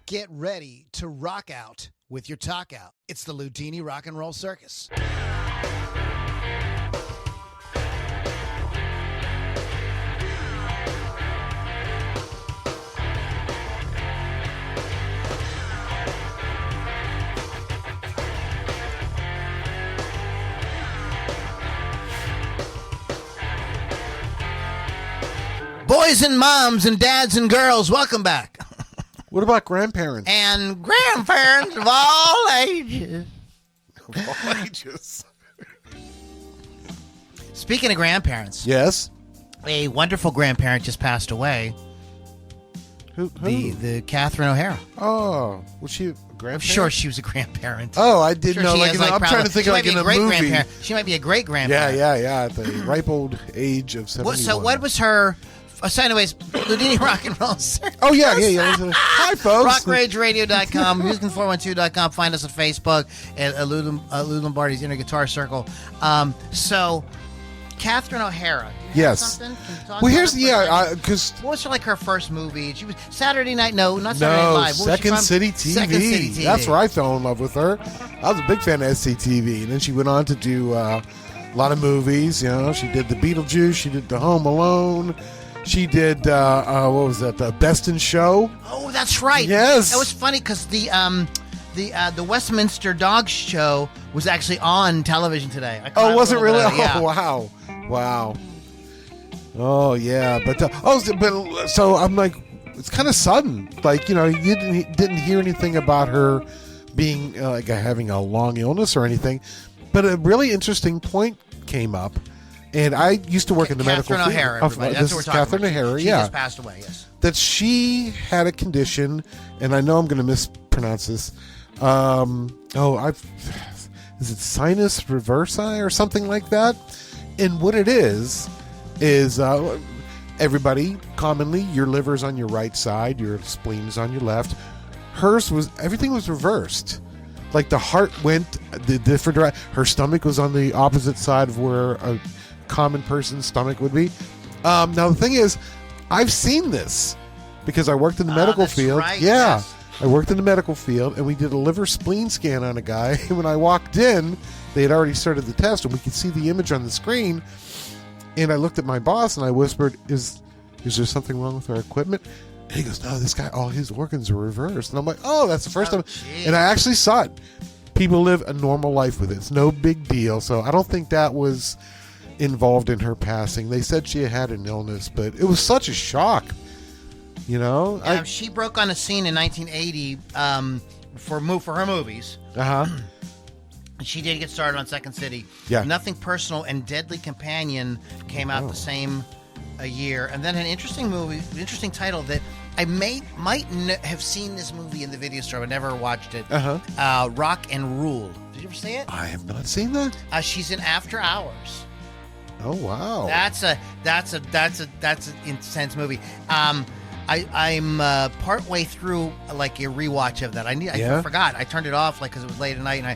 Get ready to rock out with your talk out. It's the Ludini Rock and Roll Circus. Boys and moms and dads and girls, welcome back. What about grandparents? And grandparents of all ages. Of all ages. Speaking of grandparents. Yes. A wonderful grandparent just passed away. Who? The Catherine O'Hara. Oh, was she a grandparent? I'm sure she was a grandparent. Oh, I didn't know. I'm trying to think like in a movie. She might be a great grandparent. Yeah. At the ripe old age of 71. So what was her... So anyways, Ludini Rock and Roll Circus. Oh, yeah. Hi, folks. RockRageRadio.com, Music412.com. Find us on Facebook at Lou Lombardi's Inner Guitar Circle. So, Catherine O'Hara. Yes. Can you talk Well, about because... What was her first movie? She was Saturday Night... No, not Saturday Night Live. Second City TV. Second City TV. That's where I fell in love with her. I was a big fan of SCTV. And then she went on to do a lot of movies. You know, she did the Beetlejuice. She did the Home Alone. She did, what was that, the Best in Show? Oh, that's right. Yes. It was funny because the Westminster Dog Show was actually on television today. Oh, was it really? Yeah. Oh, wow. Oh, yeah. But so I'm like, it's kind of sudden. Like, you know, you didn't hear anything about her being having a long illness or anything. But a really interesting point came up. And I used to work in the medical field. Catherine O'Hara, everybody. That's what we're talking Catherine about. O'Hara, She just passed away, yes. That she had a condition, and I know I'm going to mispronounce this. Is it sinus reversi or something like that? And what it is everybody, commonly, your liver's on your right side, your spleen's on your left. Hers everything was reversed. Like the heart went the different direction. Her stomach was on the opposite side of where a common person's stomach would be. Now the thing is, I've seen this because I worked in the medical field. Right, yeah, yes. I worked in the medical field, and we did a liver spleen scan on a guy. And when I walked in, they had already started the test, and we could see the image on the screen. And I looked at my boss and I whispered, "Is there something wrong with our equipment?" And he goes, "No, this guy, all his organs are reversed." And I'm like, "Oh, that's the first time." Geez. And I actually saw it. People live a normal life with it. It's no big deal. So I don't think that was involved in her passing. They said she had an illness, but it was such a shock. You know? She broke on the scene in 1980 for her movies. Uh-huh. She did get started on Second City. Yeah. Nothing Personal and Deadly Companion came out the same year. And then an interesting title that I might have seen this movie in the video store, but never watched it. Uh-huh. Rock and Rule. Did you ever see it? I have not seen that. She's in After Hours. Oh, wow. That's an intense movie. I'm partway through like a rewatch of that. I forgot. I turned it off because it was late at night, and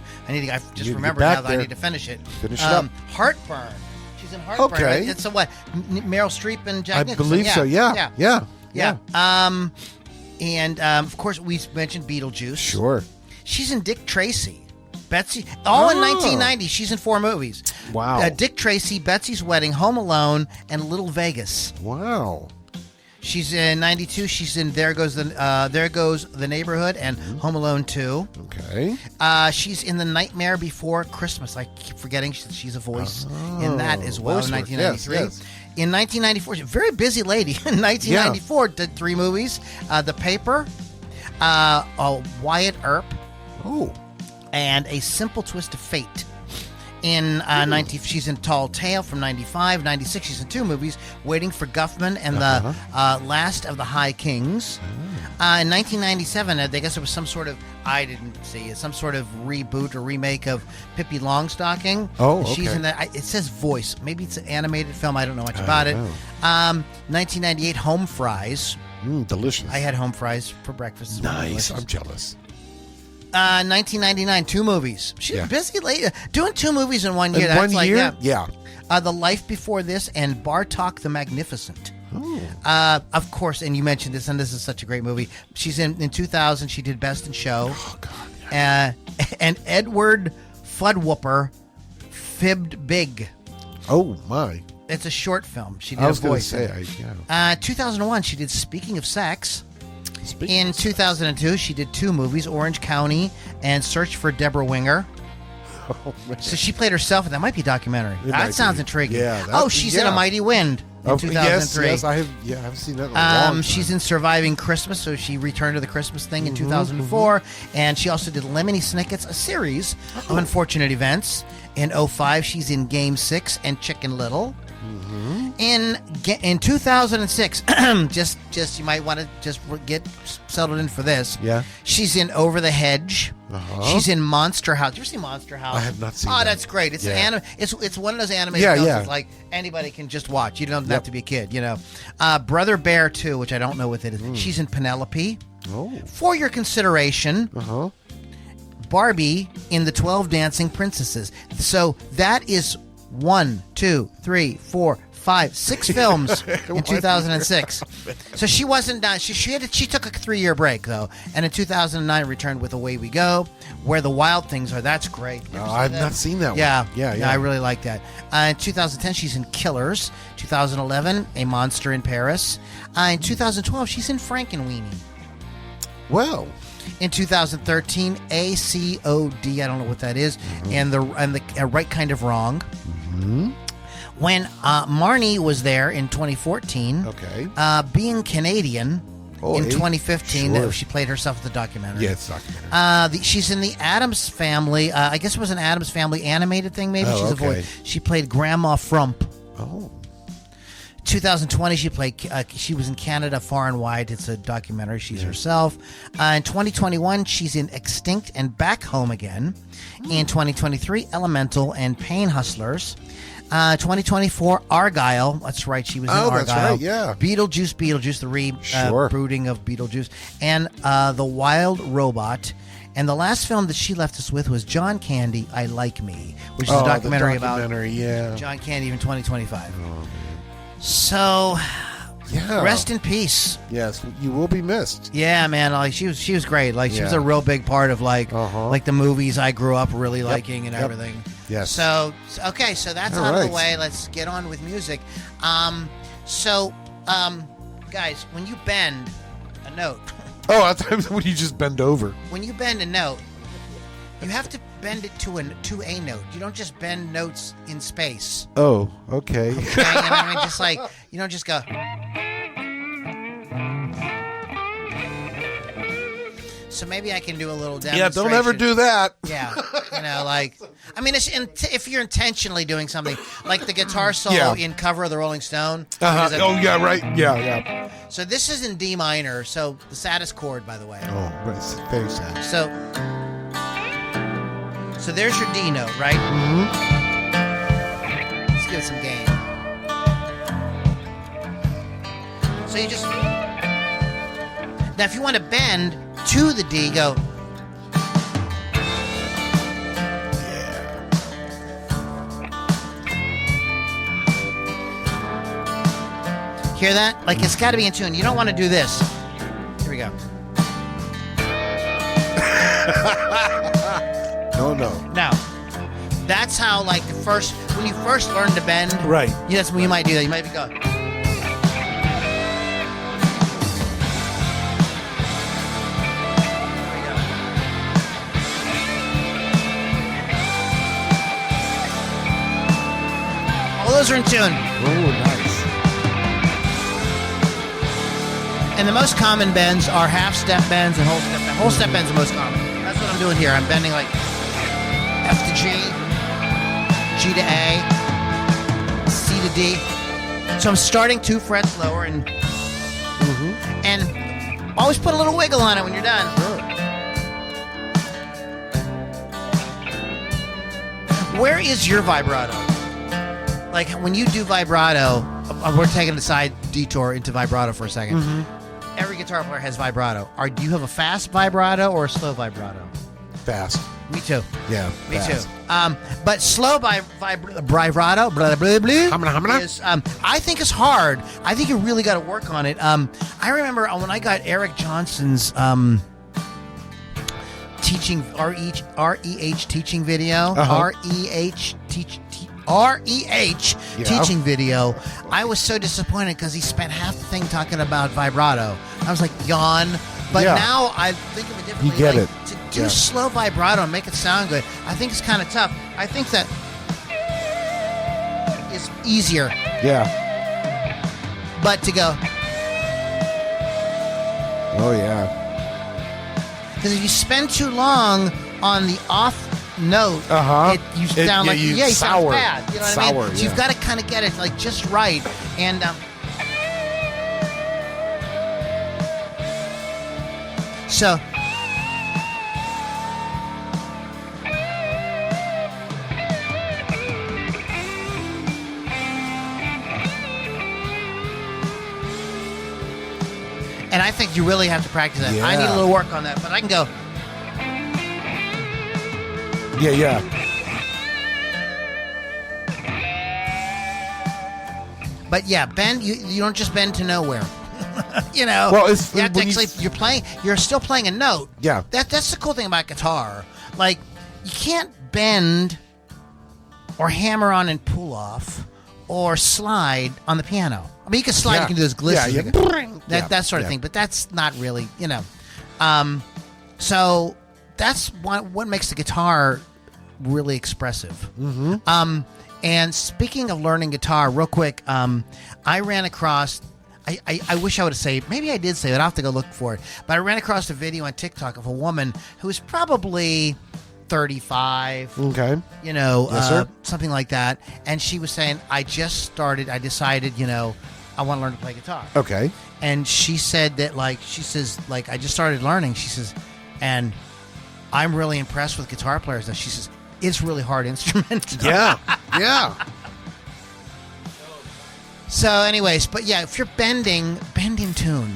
I just remembered now that I need to finish it. Finish it up. Heartburn. She's in Heartburn. Okay. Right? It's Meryl Streep and Jack Nicholson. I believe so. Yeah. And of course we mentioned Beetlejuice. Sure. She's in Dick Tracy. Betsy, in 1990. She's in 4 movies. Wow. Dick Tracy, Betsy's Wedding, Home Alone, and Little Vegas. Wow. She's in 92. She's in There Goes the Neighborhood and Home Alone 2. Okay. She's in The Nightmare Before Christmas. I keep forgetting she's a voice in that as well. In 1993. Yes. In 1994, she's a very busy lady. In 1994, did 3 movies: The Paper, Wyatt Earp. Oh. And A Simple Twist of Fate. She's in Tall Tale from 95. 96, she's in 2 movies, Waiting for Guffman and The Last of the High Kings. In 1997, I guess it was some sort of, I didn't see it, some sort of reboot or remake of Pippi Longstocking. Oh, okay. She's in that. It says voice. Maybe it's an animated film. I don't know much about it. 1998, Home Fries. Delicious. I had home fries for breakfast. Nice. I'm jealous. 1999, 2 movies. She's a busy lady. Doing 2 movies in 1 year. In 1 year? Yeah. The Life Before This and Bartok the Magnificent. Of course, and you mentioned this, and this is such a great movie. She's in 2000. She did Best in Show. Oh God. And Edward Fuddwhooper fibbed big. Oh my. It's a short film. She did I was a going to voice. say, 2001, she did Speaking of Sex. Speaking In of 2002, she did 2 movies, Orange County and Search for Deborah Winger. Oh, man. So she played herself, and that might be a documentary. That sounds intriguing. Yeah, she's in A Mighty Wind in 2003. Yes, I haven't seen that in a long time. She's in Surviving Christmas, so she returned to the Christmas thing in 2004. And she also did Lemony Snicket's, a series of unfortunate events. In 2005, she's in Game 6 and Chicken Little. In 2006, just you might want to just get settled in for this. Yeah. She's in Over the Hedge. She's in Monster House. Did you ever see Monster House? I have not seen that. that. That's great. It's it's one of those animated films that, like, anybody can just watch. You don't have to be a kid, you know. Brother Bear 2, which I don't know what that is. She's in Penelope. Oh. For your consideration, Barbie in the 12 Dancing Princesses. So that is 1, 2, 3, 4, 5, 6 films in 2006. So she wasn't done. She took a 3-year break though, and in 2009 returned with Away We Go, Where the Wild Things Are. That's great. I've not seen that one. Yeah, I really like that. In 2010, she's in Killers. 2011, A Monster in Paris. In 2012, she's in Frankenweenie. Well. In 2013, ACOD, I don't know what that is, and the Right Kind of Wrong. When Marnie was there in 2014, Being Canadian in 2015, she played herself in the documentary. Yeah, it's a documentary. She's in the Addams Family. I guess it was an Addams Family animated thing. Maybe she's a voice. She played Grandma Frump. Oh. 2020, she was in Canada Far and Wide. It's a documentary. She's herself. In 2021, she's in Extinct and Back Home Again. In 2023, Elemental and Pain Hustlers. 2024, Argyle. That's right, she was in Argyle. That's right, yeah. Beetlejuice, the rebooting of Beetlejuice. And The Wild Robot. And the last film that she left us with was John Candy, I Like Me, which is a documentary about John Candy in 2025. Oh, man. So, rest in peace. Yes, you will be missed. Yeah, man. Like she was great. Like she was a real big part of like the movies I grew up really liking and everything. Yes. So okay, so that's out of the way. Let's get on with music. Guys, when you bend a note. Oh, I thought when you just bend over. When you bend a note, you have to bend it to a note. You don't just bend notes in space. Oh, okay. Okay, and I mean, just like, you don't just go. So maybe I can do a little demonstration. Yeah, don't ever do that. Yeah, like, I mean, if you're intentionally doing something, like the guitar solo in Cover of the Rolling Stone. Oh, yeah, right. Yeah. So this is in D minor, so the saddest chord, by the way. Oh, but it's very sad. So there's your D note, right? Let's give it some gain. So you just... Now, if you want to bend to the D, go... Yeah. Hear that? Like, it's got to be in tune. You don't want to do this. Here we go. No. Now, that's how, like, when you first learn to bend, right? Yeah, that's when you might do that. You might be going. All those are in tune. Oh, nice. And the most common bends are half-step bends and whole-step bends. Whole-step bends are the most common. That's what I'm doing here. I'm bending like F to G, G to A, C to D. So I'm starting 2 frets lower and always put a little wiggle on it when you're done. Sure. Where is your vibrato? Like when you do vibrato, we're taking a side detour into vibrato for a second. Every guitar player has vibrato. Do you have a fast vibrato or a slow vibrato? Fast. Me too. Yeah, Me fast. too. But slow vibrato, blah, blah, blah, Hamna. is, I think is hard. I think you really got to work on it. I remember when I got Eric Johnson's teaching REH teaching video, REH teaching video. I was so disappointed because he spent half the thing talking about vibrato. I was like, yawn. But now I think of it differently. You get like, it. To do slow vibrato and make it sound good, I think it's kind of tough. I think that is easier. Yeah. But to go, Oh, yeah. because if you spend too long on the off note, you sound like you sound bad. You know what I mean? So you've got to kind of get it like just right. And so. And I think you really have to practice that. Yeah. I need a little work on that, but I can go. Yeah. But yeah, bend. You don't just bend to nowhere. You know. Well, you have to actually, you're still playing a note. Yeah. That's the cool thing about guitar. Like, you can't bend or hammer on and pull off or slide on the piano. I mean, you can slide. You can do those glitches. That sort of thing. But that's not really, you know. So that's what makes the guitar really expressive. Mm-hmm. And speaking of learning guitar, real quick, I ran across. I wish I would have saved. Maybe I did save it. I'll have to go look for it. But I ran across a video on TikTok of a woman who was probably 35. Okay. You know, Yes, sir. something like that. And she was saying, I decided, you know, I want to learn to play guitar. Okay. And she said that, like, I just started learning. She says, and I'm really impressed with guitar players. Now, she says, it's a really hard instrument. Yeah. So, anyways, but yeah, if you're bend in tune.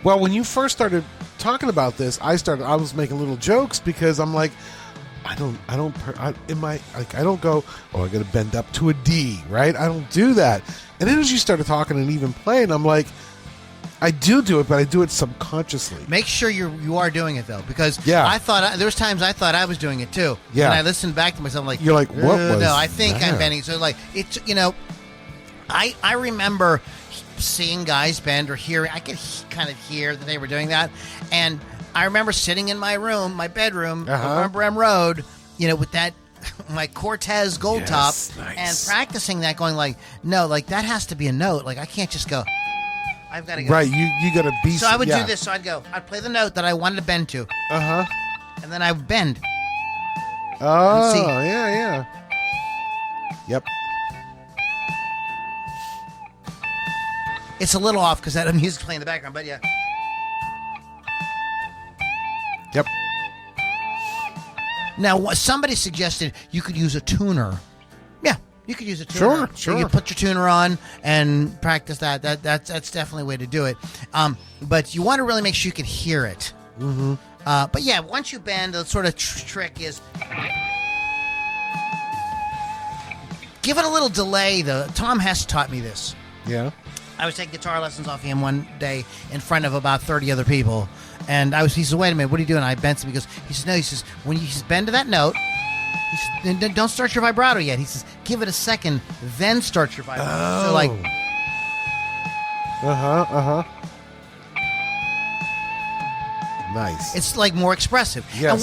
Well, when you first started talking about this, I was making little jokes because I'm like, I don't go, oh, I got to bend up to a D, right? I don't do that. And then as you started talking and even playing, I'm like, I do it, but I do it subconsciously. Make sure you are doing it though, because Yeah. there was times I thought I was doing it too. Yeah. And I listened back to myself like, You're like, what was no, I think that? I'm bending. So like, it's, you know, I remember seeing guys bend or hearing, I could kind of hear that they were doing that. And I remember sitting in my room, my bedroom, on Brem Road, you know, with that, my Cortez gold top, and practicing that, going like, no, like that has to be a note. Like I can't just go, I've got to go. Right, you got to be. So I would do this. So I'd play the note that I wanted to bend to. And then I would bend. Oh, see. yeah. Yep. It's a little off because that music's playing in the background, but yeah. Yep. Now, somebody suggested you could use a tuner. Yeah, you could use a tuner. Sure. You put your tuner on and practice that. That's definitely a way to do it. But you want to really make sure you can hear it. Mm-hmm. But yeah, once you bend, the sort of trick is give it a little delay. Tom Hess taught me this. Yeah. I was taking guitar lessons off him one day in front of about 30 other people. And he said, wait a minute, what are you doing? I bent him. He says, no, when you bend to that note, he says, don't start your vibrato yet. He says, give it a second, then start your vibrato. Oh. So like, Nice. it's like more expressive. Yes. And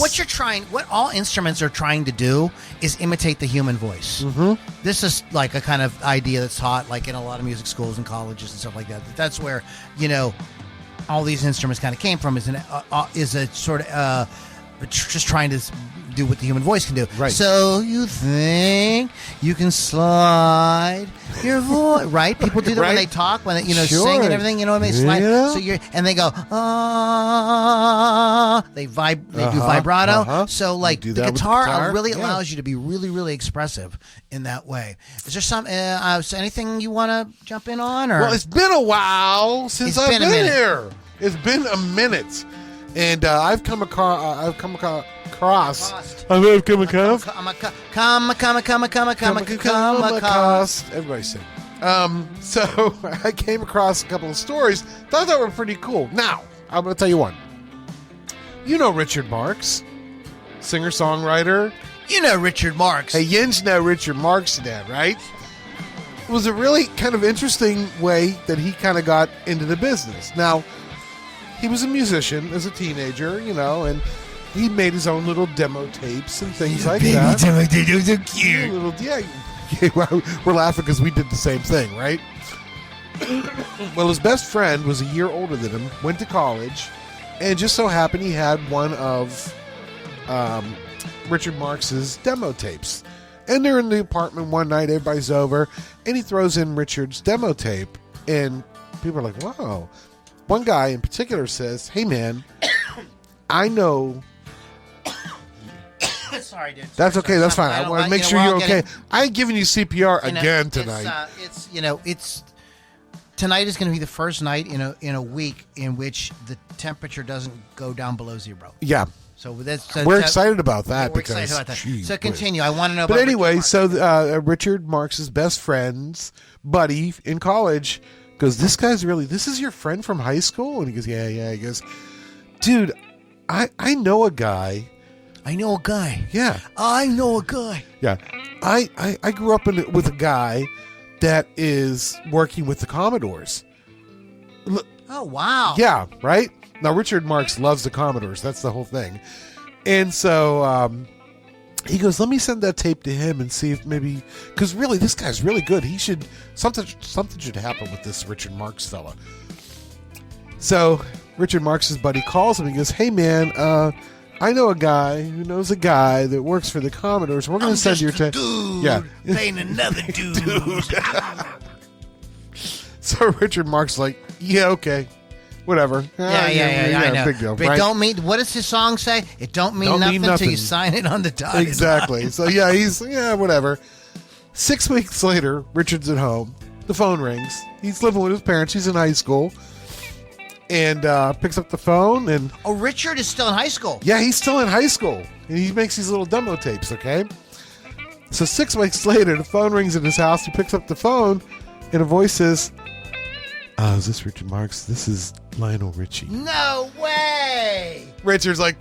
what all instruments are trying to do is imitate the human voice. Mm-hmm. This is like a kind of idea that's taught like in a lot of music schools and colleges and stuff like that. That's where, you know, all these instruments kind of came from, is a sort of just trying to do what the human voice can do. Right. So you think you can slide your voice, right? People do that when they talk, when they, you know, sing and everything. You know what I mean? Slide. Yeah. So and they go they do vibrato. So like the guitar really allows you to be really, really expressive in that way. Is there some anything you want to jump in on? Or Well, it's been a while since I've been here. It's been a minute. And I've come across. I'm across. Everybody sing. So I came across a couple of stories. Thought that were pretty cool. Now I'm going to tell you one. You know Richard Marx, singer-songwriter. You know Richard Marx. Hey, Jens know Richard Marx then, right? It was a really kind of interesting way that he kind of got into the business. Now, he was a musician as a teenager, and he made his own little demo tapes and things like that. Demo tapes, those are cute. We're laughing because we did the same thing, right? Well, his best friend was a year older than him, went to college, and just so happened he had one of Richard Marx's demo tapes. And they're in the apartment one night, everybody's over, and he throws in Richard's demo tape, and people are like, wow. One guy in particular says, hey, man, I know... Sorry, dude. That's okay, that's fine. I want to make sure you're okay. I ain't giving you CPR again tonight. Tonight is going to be the first night in a week in which the temperature doesn't go down below 0. Yeah. So that's we're excited about that. We're excited about that. So continue. I want to know. But anyway, Richard Marx's best friend's buddy in college goes, "This is your friend from high school?" And he goes, "Yeah." He goes, "Dude, I know a guy." I know a guy. Yeah. I know a guy. Yeah. I grew up with a guy that is working with the Commodores. Oh, wow. Yeah, right? Now, Richard Marx loves the Commodores. That's the whole thing. And so he goes, let me send that tape to him and see if maybe... Because really, this guy's really good. He should... Something should happen with this Richard Marx fella. So Richard Marx's buddy calls him and he goes, hey, man, I know a guy who knows a guy that works for the Commodores. We're going to send your tape. Yeah. Paying another dude. So Richard Marx's like, yeah, okay. Whatever. Yeah, I know. Big deal, but right? it don't mean, what does his song say? It don't mean nothing until you sign it on the dotted line. Exactly. So whatever. 6 weeks later, Richard's at home. The phone rings. He's living with his parents. He's in high school. And picks up the phone and... Oh, Richard is still in high school. Yeah, he's still in high school. And he makes these little demo tapes, okay? So 6 weeks later, the phone rings in his house. He picks up the phone and a voice says... is this Richard Marx? This is Lionel Richie. No way! Richard's like,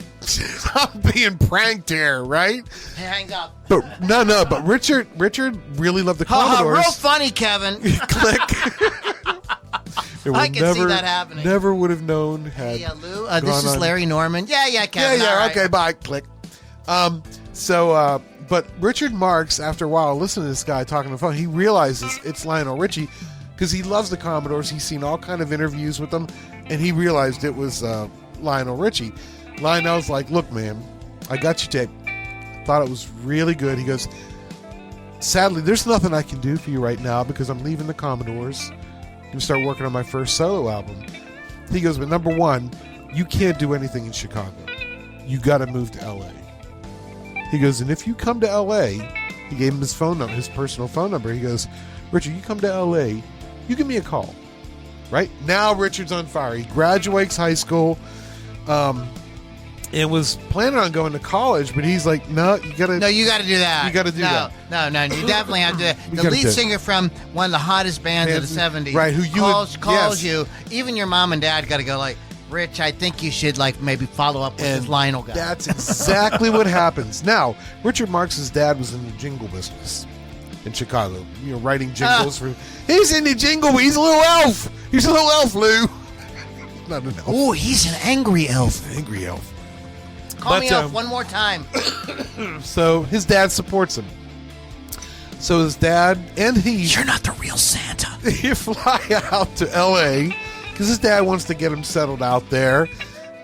I'm being pranked here, right? Hang up. But but Richard really loved the Commodores. Real funny, Kevin. Click. I can see that happening. Never would have known had. Hey, Lou, this is Larry Norman. Yeah, Kevin. Yeah, okay, bye. Click. But Richard Marx, after a while, listening to this guy talking on the phone, he realizes it's Lionel Richie. Because he loves the Commodores. He's seen all kind of interviews with them, and he realized it was Lionel Richie. Lionel's like, look, man, I got your tape. Thought it was really good. He goes, sadly, there's nothing I can do for you right now because I'm leaving the Commodores and start working on my first solo album. He goes, but number one, you can't do anything in Chicago. You got to move to L.A. He goes, and if you come to L.A., he gave him his phone number, his personal phone number. He goes, Richard, you come to L.A., you give me a call. Right? Now Richard's on fire. He graduates high school and was planning on going to college, but he's like, no, you got to do that. You got to do that. No, you definitely have to. The lead singer from one of the hottest bands of the 70s, right, who calls you. Even your mom and dad got to go like, Rich, I think you should maybe follow up with this Lionel guy. That's exactly what happens. Now, Richard Marx's dad was in the jingle business in Chicago, writing jingles for. He's in the jingle. He's a little elf. He's a little elf, Lou. Not an elf. Oh, he's an angry elf. Angry elf. Call me elf one more time. So his dad supports him. So his dad and he. You're not the real Santa. They fly out to L.A. because his dad wants to get him settled out there.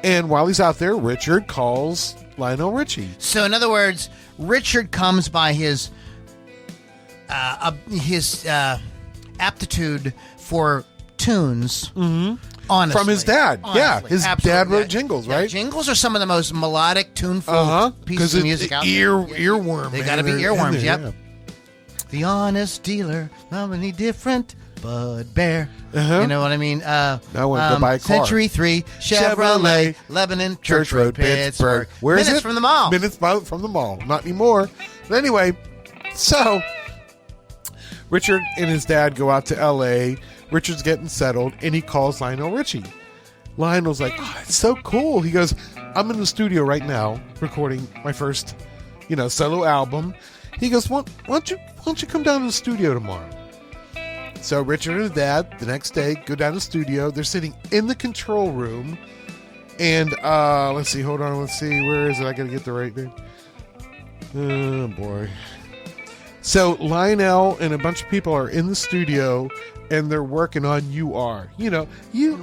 And while he's out there, Richard calls Lionel Richie. So in other words, Richard comes by his aptitude for tunes. Mm-hmm. Honestly. From his dad. Yeah, his dad wrote jingles, right? Jingles are some of the most melodic, tuneful pieces of music out there. Earworm. They got to be earworms, yep. Yeah. The honest dealer, how many different Bud Bear. Uh-huh. You know what I mean? I want to buy a car. Century 3, Chevrolet, Lebanon, Church Road, Pittsburgh. Where is Minutes it? from the mall. Minutes from the mall. Not anymore. But anyway, so Richard and his dad go out to L.A. Richard's getting settled, and he calls Lionel Richie. Lionel's like, oh, it's so cool. He goes, I'm in the studio right now recording my first, solo album. He goes, why don't you come down to the studio tomorrow? So Richard and his dad, the next day, go down to the studio. They're sitting in the control room. And let's see, hold on, let's see. Where is it? I got to get the right name. Oh, boy. So Lionel and a bunch of people are in the studio, and they're working on You Are. You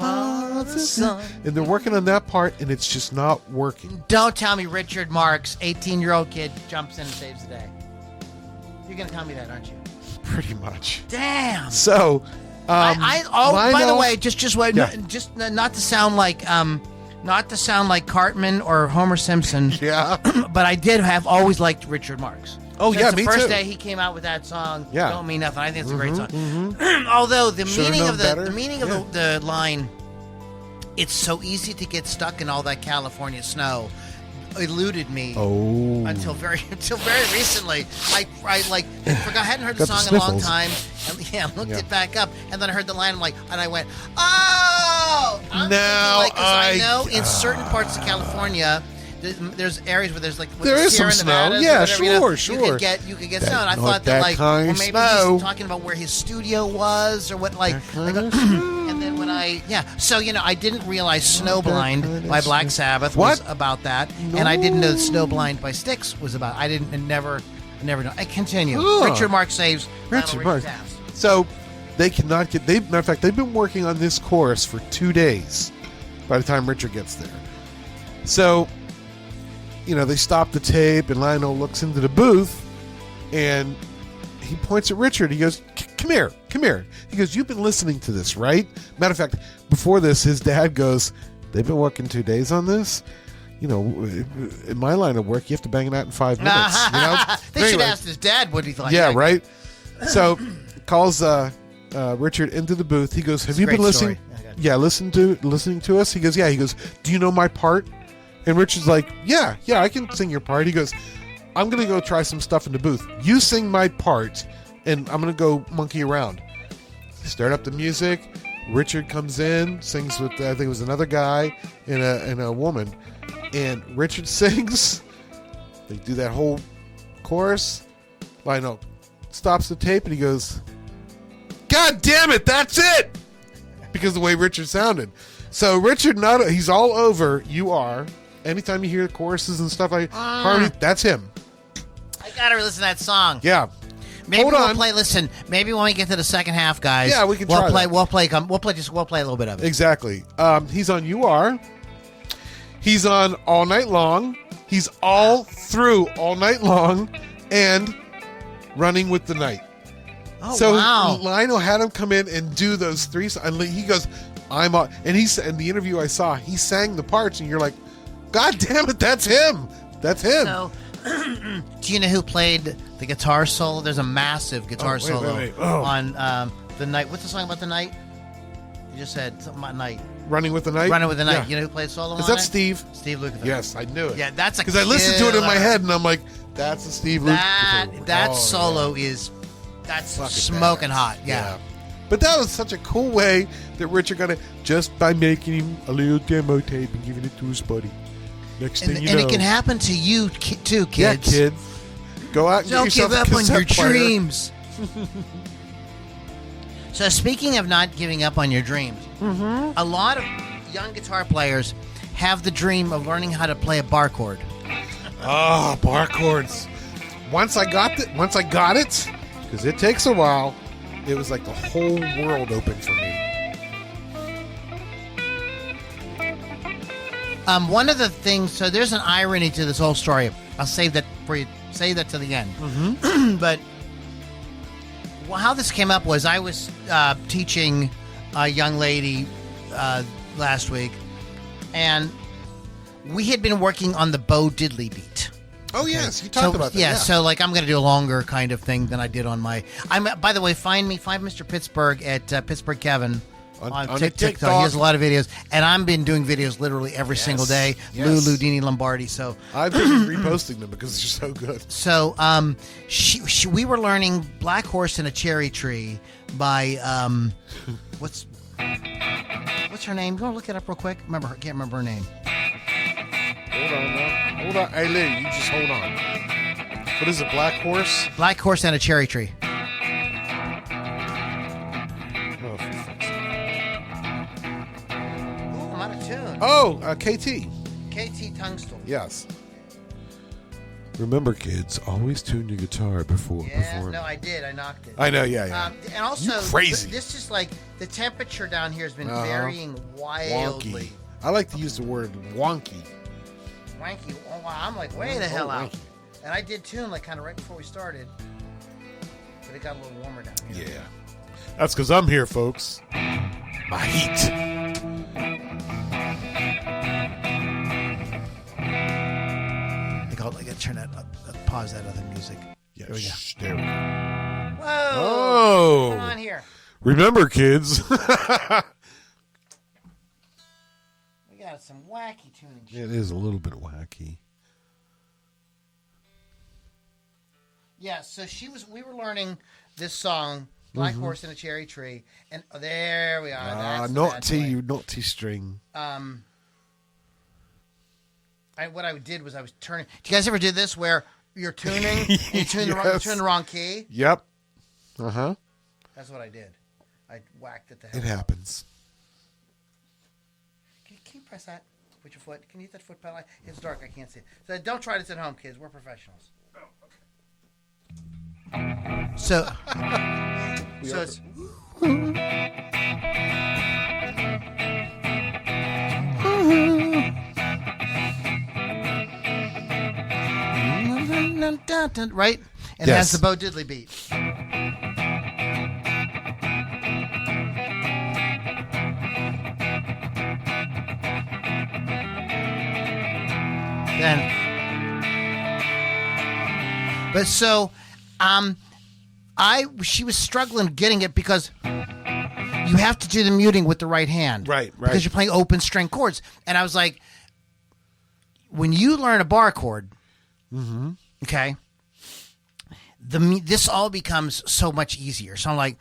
are the sun. And they're working on that part, and it's just not working. Don't tell me Richard Marx, 18-year-old kid, jumps in and saves the day. You're going to tell me that, aren't you? Pretty much. Damn. So, Lionel, by the way, just not to sound like Cartman or Homer Simpson. Yeah. But I did have always liked Richard Marx. Oh, Since yeah, the me first too. day he came out with that song, Yeah. Don't Mean Nothing. I think it's a great song. Although the meaning of the line, it's so easy to get stuck in all that California snow, eluded me until very recently. I hadn't heard the song in a long time. And, looked it back up, and then I heard the line. And I went, oh! I know in certain parts of California, there's areas where there's there is some snow. Yeah, sure. You could get snow. And I thought that maybe he's talking about where his studio was or what and then when I didn't realize Snowblind by Black Sabbath was about that, and I didn't know Snowblind by Styx was about. I never know. I continue. Richard Marx saves Richard Marx. So they cannot get. Matter of fact, they've been working on this chorus for 2 days. By the time Richard gets there, so. They stop the tape, and Lionel looks into the booth, and he points at Richard. He goes, come here. He goes, you've been listening to this, right? Matter of fact, before this, his dad goes, they've been working 2 days on this? In my line of work, you have to bang it out in 5 minutes. They should ask his dad what he thought. Yeah, right? So, calls Richard into the booth. He goes, have you been listening? Yeah, listening to us? He goes, yeah. He goes, do you know my part? And Richard's like, yeah, I can sing your part. He goes, I'm going to go try some stuff in the booth. You sing my part, and I'm going to go monkey around. Start up the music. Richard comes in, sings with, I think it was another guy and a woman. And Richard sings. They do that whole chorus. Lionel stops the tape, and he goes, God damn it, that's it! Because of the way Richard sounded. So Richard, he's all over You Are. Anytime you hear the choruses and stuff like harmony, that's him. I gotta listen to that song. Yeah. Maybe we'll play. Listen, maybe when we get to the second half, guys. Yeah, we can try that. We'll play a little bit of it. Exactly. He's on You Are. He's on All Night Long. He's all through All Night Long and Running with the Night. Oh, so wow. Lionel had him come in and do those 3 songs. He goes, I'm on. And in the interview I saw, he sang the parts, and you're like, God damn it, that's him. That's him. So, do you know who played the guitar solo? There's a massive guitar solo on The Night. What's the song about the night? You just said something about night. Running with the Night? Running with the Night. Yeah. You know who played solo on it? Is that Steve? Steve Lukather. Yes, I knew it. Yeah, that's a because I listened to it in my head, and I'm like, that's the Steve Lukather. That solo is smoking hot. Yeah. But that was such a cool way that Richard got it just by making him a little demo tape and giving it to his buddy. Next thing you know. And it can happen to you too, kids. Yeah, kids. Go out and don't get yourself give up on your player. dreams. So speaking of not giving up on your dreams, a lot of young guitar players have the dream of learning how to play a bar chord. Oh, bar chords. Once I got it, because it takes a while, it was like the whole world opened for me. One of the things, so there's an irony to this whole story. I'll save that for you. Save that to the end. But how this came up was I was teaching a young lady last week, and we had been working on the Bo Diddley beat. Oh, yes. You talked about that. Yeah, so like I'm going to do a longer kind of thing than I did on my... By the way, find Mr. Pittsburgh at Pittsburgh Kevin on TikTok. He has a lot of videos. And I've been doing videos literally every single day. Yes. Lou Dini Lombardi. So I've been reposting them because they're so good. So we were learning Black Horse in a Cherry Tree by... what's her name? Go look it up real quick. Can't remember her name. Hold on. Hey, Lee, you just hold on. What is it, Black Horse? Black Horse and a Cherry Tree. Oh, for fuck's sake. Ooh, I'm out of tune. Oh, KT. KT Tungstall. Yes. Remember, kids, always tune your guitar before performing. No, I did. I knocked it. I know, yeah. And also, you crazy. This is like, the temperature down here has been varying wildly. Wonky. I like to use the word wonky. Wanky. Oh, wow. I'm like way the hell out. And I did tune like kind of right before we started. But it got a little warmer down here. Yeah. That's because I'm here, folks. My heat. I gotta turn that up, pause that other music. Yeah, there we go. There we go. Whoa! Oh! Come on here. Remember, kids. We got some wacky tuning. It is a little bit wacky. Yeah, so we were learning this song, Black Horse in a Cherry Tree, and there we are. Not T string. What I did was I was turning. Do you guys ever did this where you're tuning, and you tune the wrong key? Yep. Uh-huh. That's what I did. I whacked it the hell. It happens. Can you press that with your foot? Can you hit that foot pedal? It's dark. I can't see it. So don't try this at home, kids. We're professionals. Oh, okay. So it's... Right? And it has the Bo Diddley beat. She was struggling getting it because you have to do the muting with the right hand. Right. Because you're playing open string chords. And I was like, when you learn a bar chord, okay, this all becomes so much easier. So I'm like,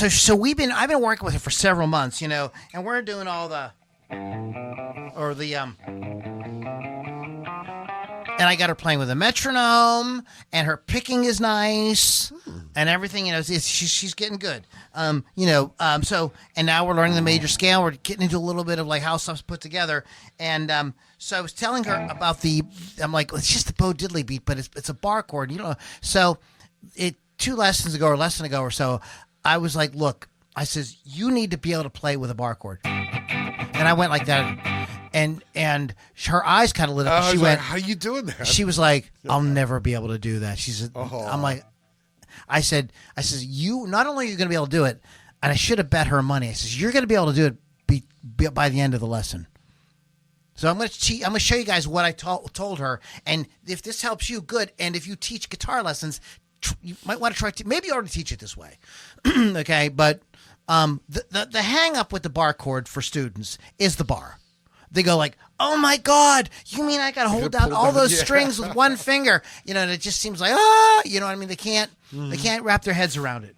I've been working with her for several months, and we're doing all and I got her playing with a metronome, and her picking is nice, and everything. She's getting good. And now we're learning the major scale. We're getting into a little bit of like how stuff's put together, and so I was telling her about I'm like, it's just the Bo Diddley beat, but it's a bar chord, So 2 lessons ago, or a lesson ago or so, I was like, look, I says, you need to be able to play with a bar chord, and I went like that. And her eyes kind of lit up. She went, "How you doing that?" She was like, "I'll never be able to do that." She said, "I'm like," I said, "You not only are you going to be able to do it, and I should have bet her money. I says you're going to be able to do it by the end of the lesson." So I'm going to show you guys what I told her, and if this helps you, good. And if you teach guitar lessons, you might want to try to. Maybe you already teach it this way, okay? But the hang up with the bar chord for students is the bar. They go like, "Oh my God, you mean I got to hold down all those strings with one finger?" And it just seems like, you know what I mean? They can't wrap their heads around it.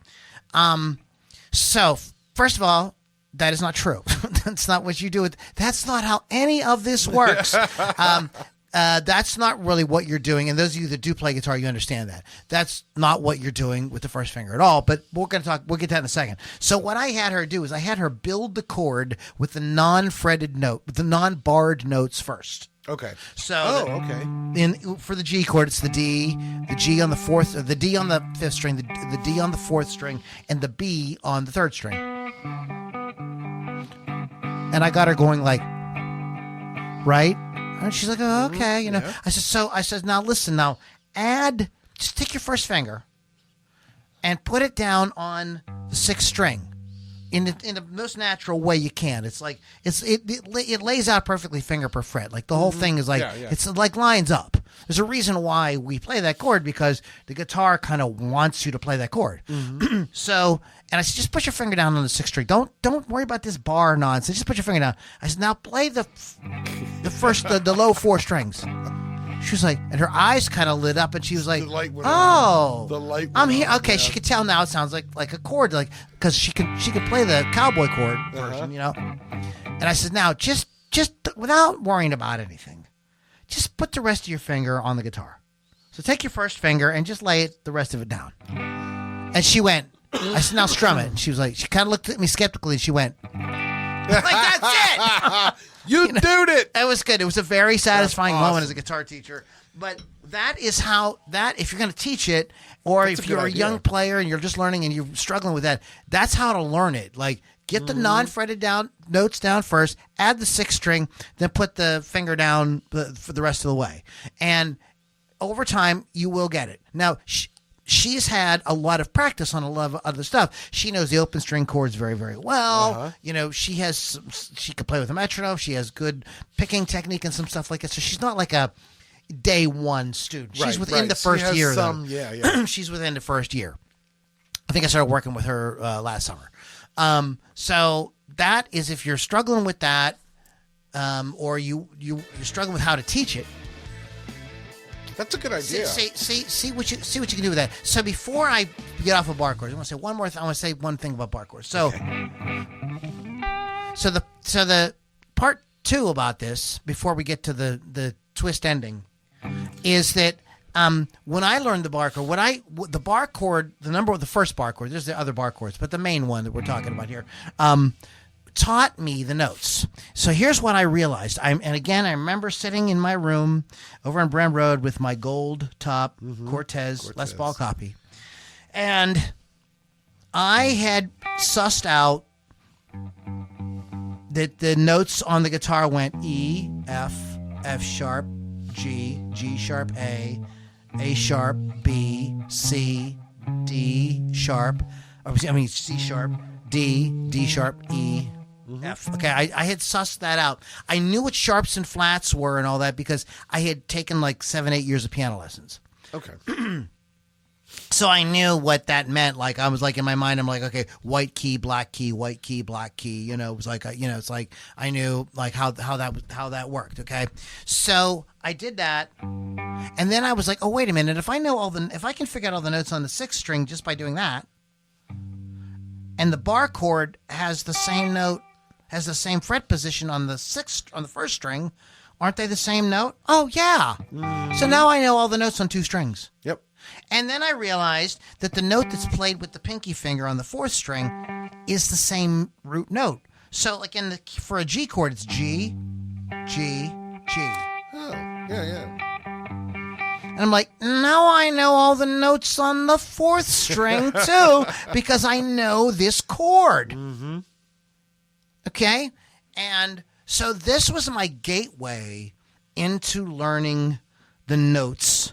So first of all, that is not true. That's not what you do. That's not how any of this works. That's not really what you're doing. And those of you that do play guitar, you understand that. That's not what you're doing with the first finger at all. But we'll get to that in a second. So what I had her do is I had her build the chord with the non-fretted note, with the non-barred notes first. Okay. So for the G chord, it's the D, the G on the fourth, the D on the fifth string, the D on the fourth string, and the B on the third string. And I got her going like, right? And she's like, "Oh, okay, Yeah. I said, now listen, just take your first finger and put it down on the sixth string in the most natural way you can. It's like it lays out perfectly finger per fret. Like the whole thing is like it's like lines up. There's a reason why we play that chord, because the guitar kind of wants you to play that chord. So, and I said, just put your finger down on the 6th string. Don't worry about this bar nonsense. Just put your finger down. I said, now play the low 4 strings. She was like, and her eyes kind of lit up, and she was like, "Oh, the light. I'm here." Okay, she could tell now. It sounds like a chord, like, because she could play the cowboy chord version, you know. And I said, now just without worrying about anything, just put the rest of your finger on the guitar. So take your first finger and just lay the rest of it down. And she went. I said, now strum it. And she was like, she kind of looked at me skeptically, and she went, like, that's it. You did it. It was good. It was a very satisfying moment as a guitar teacher. But that is how if you're going to teach it, or if you're a young player and you're just learning and you're struggling with that, that's how to learn it. Like, get the non-fretted down notes down first, add the 6th string, then put the finger down for the rest of the way. And over time, you will get it. Now, she's had a lot of practice on a lot of other stuff. She knows the open string chords very, very well. You know, she can play with a metronome. She has good picking technique and some stuff like that. So she's not like a day one student. She's within the first year. She's within the first year. I think I started working with her last summer. So that is, if you're struggling with that, or you're struggling with how to teach it. That's a good idea. See what you can do with that. So before I get off of bar chords, I want to say one more. I want to say one thing about bar chords. So, so the part 2 about this, before we get to the twist ending, is that when I learned the bar chord, the bar chord, the number of the first bar chord. There's the other bar chords, but the main one that we're talking about here. Taught me the notes. So here's what I realized. I remember sitting in my room over on Brent Road with my gold top Cortez Les Paul copy. And I had sussed out that the notes on the guitar went E, F, F sharp, G, G sharp, A sharp, B, C, D sharp, C sharp, D sharp, E, F. Okay, I had sussed that out. I knew what sharps and flats were and all that because I had taken like 7-8 years of piano lessons. Okay. So I knew what that meant. Like, I was like, in my mind, I'm like, okay, white key, black key, white key, black key. You know, it was like, it's like I knew like how that worked. Okay, so I did that, and then I was like, oh, wait a minute, if I can figure out all the notes on the 6th string just by doing that, and the bar chord has the same note, has the same fret position on the 1st string, aren't they the same note? Oh yeah. So now I know all the notes on 2 strings. Yep. And then I realized that the note that's played with the pinky finger on the 4th string is the same root note. So like for a G chord, it's G, G, G. Oh, yeah. And I'm like, now I know all the notes on the 4th string too, because I know this chord. Mm-hmm. Okay? And so this was my gateway into learning the notes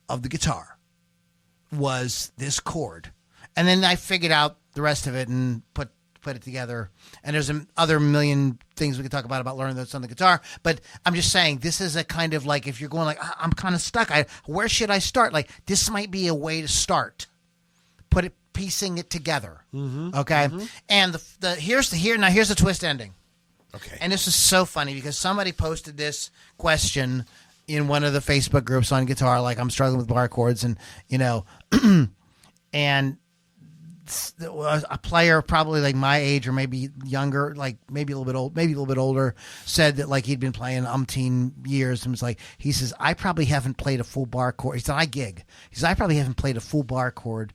of the guitar, was this chord. And then I figured out the rest of it and put it together. And there's other million things we could talk about learning notes on the guitar. But I'm just saying, this is a kind of like, if you're going like, I'm kind of stuck, where should I start? Like, this might be a way to start. Piecing it together. Mm-hmm. Okay? Mm-hmm. And here's the twist ending. Okay. And this is so funny because somebody posted this question in one of the Facebook groups on guitar, like, I'm struggling with bar chords, and and a player probably like my age or maybe younger, like maybe a little bit older, said that like he'd been playing umpteen years and was like, he says, I probably haven't played a full bar chord. He said, I gig. He says, I probably haven't played a full bar chord,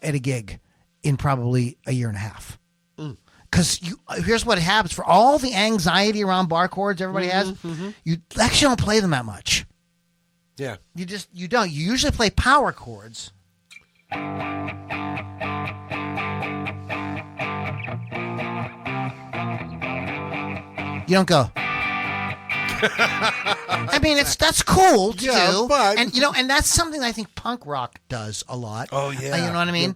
at a gig in probably a year and a half. Because here's what happens for all the anxiety around bar chords everybody has. Mm-hmm. You actually don't play them that much. Yeah. You don't. You usually play power chords. You don't go. I mean, that's cool to do, but and that's something I think punk rock does a lot. Oh yeah, you know what I mean.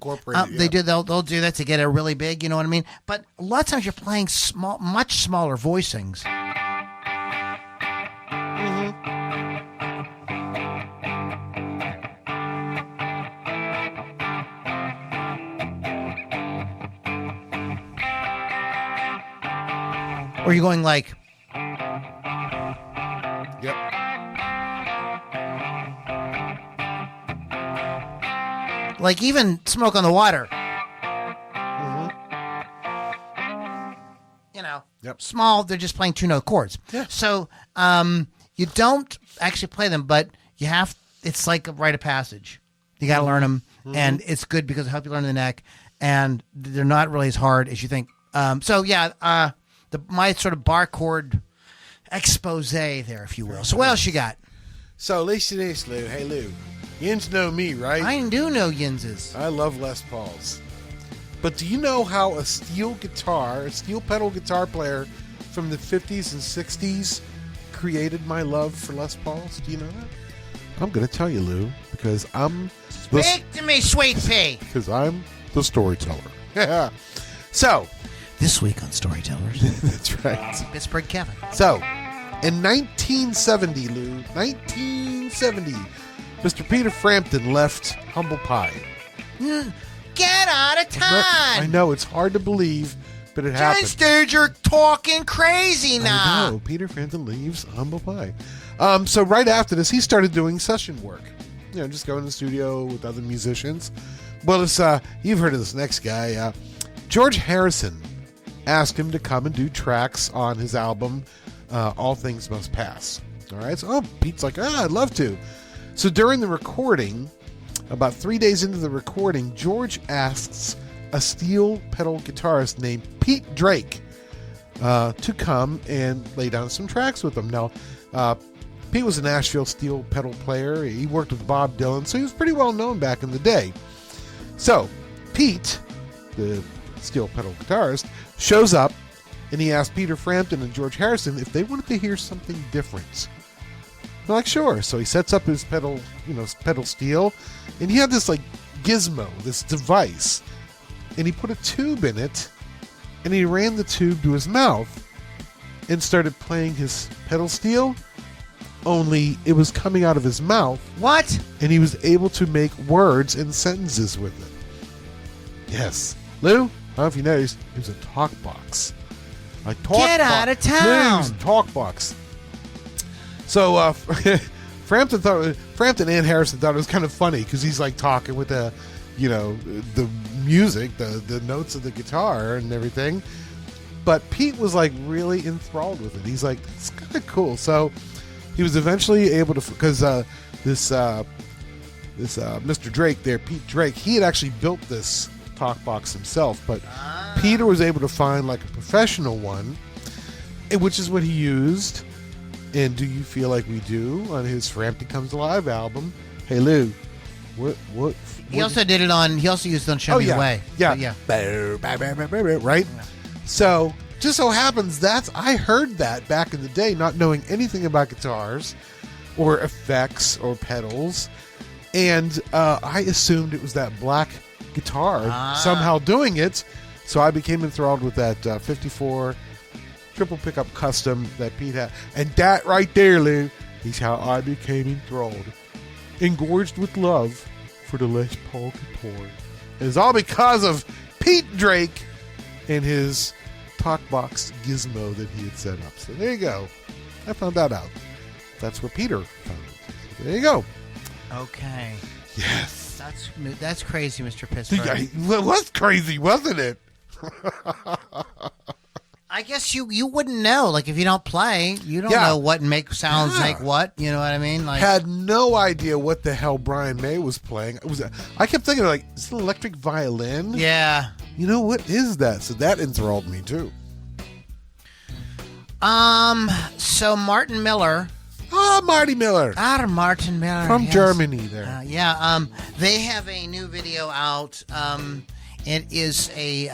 They do. They'll do that to get it really big. You know what I mean. But a lot of times you're playing much smaller voicings. Mm-hmm. Or you're going like, Yep. like even Smoke on the Water. You know, Yep. small. They're just playing 2-note chords. Yeah. So you don't actually play them, but you have. It's like a rite of passage. You got to learn them, and it's good because it helps you learn the neck, and they're not really as hard as you think. So yeah, my sort of bar chord expose there, if you will. So what else you got? So listen to this, Lou. Hey, Lou. Yins know me, right? I do know Yinses. I love Les Pauls. But do you know how a steel pedal guitar player from the 50s and 60s created my love for Les Pauls? Do you know that? I'm going to tell you, Lou, because Speak to me, sweet pea. Because I'm the storyteller. So, This week on Storytellers, that's right. Pittsburgh Kevin. So, in 1970, Lou, 1970, Mr. Peter Frampton left Humble Pie. Get out of time! I know, it's hard to believe, but it happened. Dude, you're talking crazy now. I know, Peter Frampton leaves Humble Pie. So right after this, he started doing session work. You know, just going to the studio with other musicians. Well, it's you've heard of this next guy. George Harrison asked him to come and do tracks on his album, All Things Must Pass. All right, so Pete's like, I'd love to. So during the recording, about 3 days into the recording, George asks a steel pedal guitarist named Pete Drake to come and lay down some tracks with him. Now, Pete was a Nashville steel pedal player. He worked with Bob Dylan, so he was pretty well known back in the day. So, Pete, the steel pedal guitarist, shows up, and he asked Peter Frampton and George Harrison if they wanted to hear something different. They're like, sure. So he sets up his pedal steel, and he had this like gizmo, this device, and he put a tube in it, and he ran the tube to his mouth and started playing his pedal steel, only it was coming out of his mouth. What? And he was able to make words and sentences with it. Yes. Lou, I don't know if you noticed, it was a talk box. Get out of town! Lou, it was a talk box. So Frampton and Harrison thought it was kind of funny because he's like talking with the music, the notes of the guitar and everything. But Pete was like really enthralled with it. He's like, it's kind of cool. So he was eventually able to, because this Mr. Drake there, Pete Drake, he had actually built this talk box himself, but Peter was able to find like a professional one, which is what he used. And Do You Feel Like We Do on his Frampton Comes Alive album. Hey Lou, what He also did it on. He also used it on Show Me the Way. Yeah. Right. Yeah. So just so happens I heard that back in the day, not knowing anything about guitars or effects or pedals, and I assumed it was that black guitar somehow doing it. So I became enthralled with that 54 triple pickup custom that Pete had. And that right there, Lou, is how I became enthralled. Engorged with love for the Les Paul guitar. It's all because of Pete Drake and his talkbox gizmo that he had set up. So there you go. I found that out. That's where Peter found it. So there you go. Okay. Yes. That's crazy, Mr. Pittsburgh. It was crazy, wasn't it? I guess you wouldn't know. Like, if you don't play, you don't know what sounds make what. You know what I mean? Like, had no idea what the hell Brian May was playing. I kept thinking, like, is it an electric violin? yeah. You know, what is that? So that enthralled me, too. So Martin Miller. Oh, Marty Miller. Martin Miller. From yes. Germany there. They have a new video out. It is a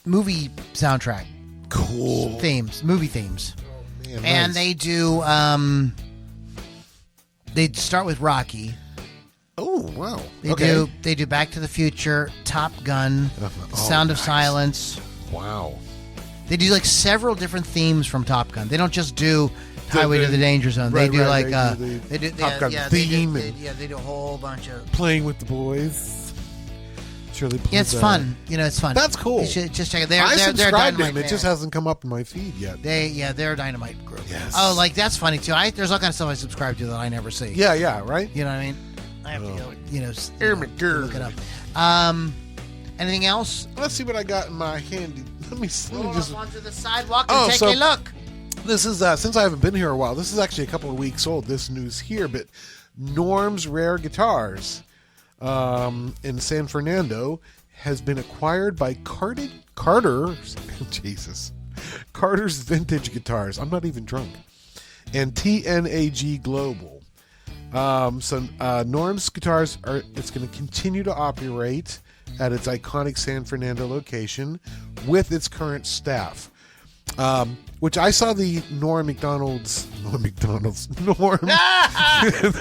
movie soundtrack. Cool. Movie themes. Oh, man, And nice. they do, they start with Rocky. Oh, wow. They do Back to the Future, Top Gun, Sound of Silence. Wow. They do like several different themes from Top Gun. They don't just do Highway to the Danger Zone. They do like Top Gun theme. They do a whole bunch of. Playing with the boys. Surely, please, Yeah, it's fun. It's fun. That's cool. You should just check it. They're I subscribed to him. It Dynamite just hasn't come up in my feed yet. they're a Dynamite group. Yes. Oh, like that's funny too. There's all kind of stuff I subscribe to that I never see. Yeah, right? You know what I mean? I have to go, look it up. Anything else? Let's see what I got in my handy. Let me Roll just. up onto the sidewalk and take a look. This is since I haven't been here a while. This is actually a couple of weeks old. This news here, but Norm's Rare Guitars in San Fernando has been acquired by Carter's Vintage Guitars. I'm not even drunk. And TNAG Global. So Norm's Guitars it's going to continue to operate at its iconic San Fernando location with its current staff. Which I saw the Norm.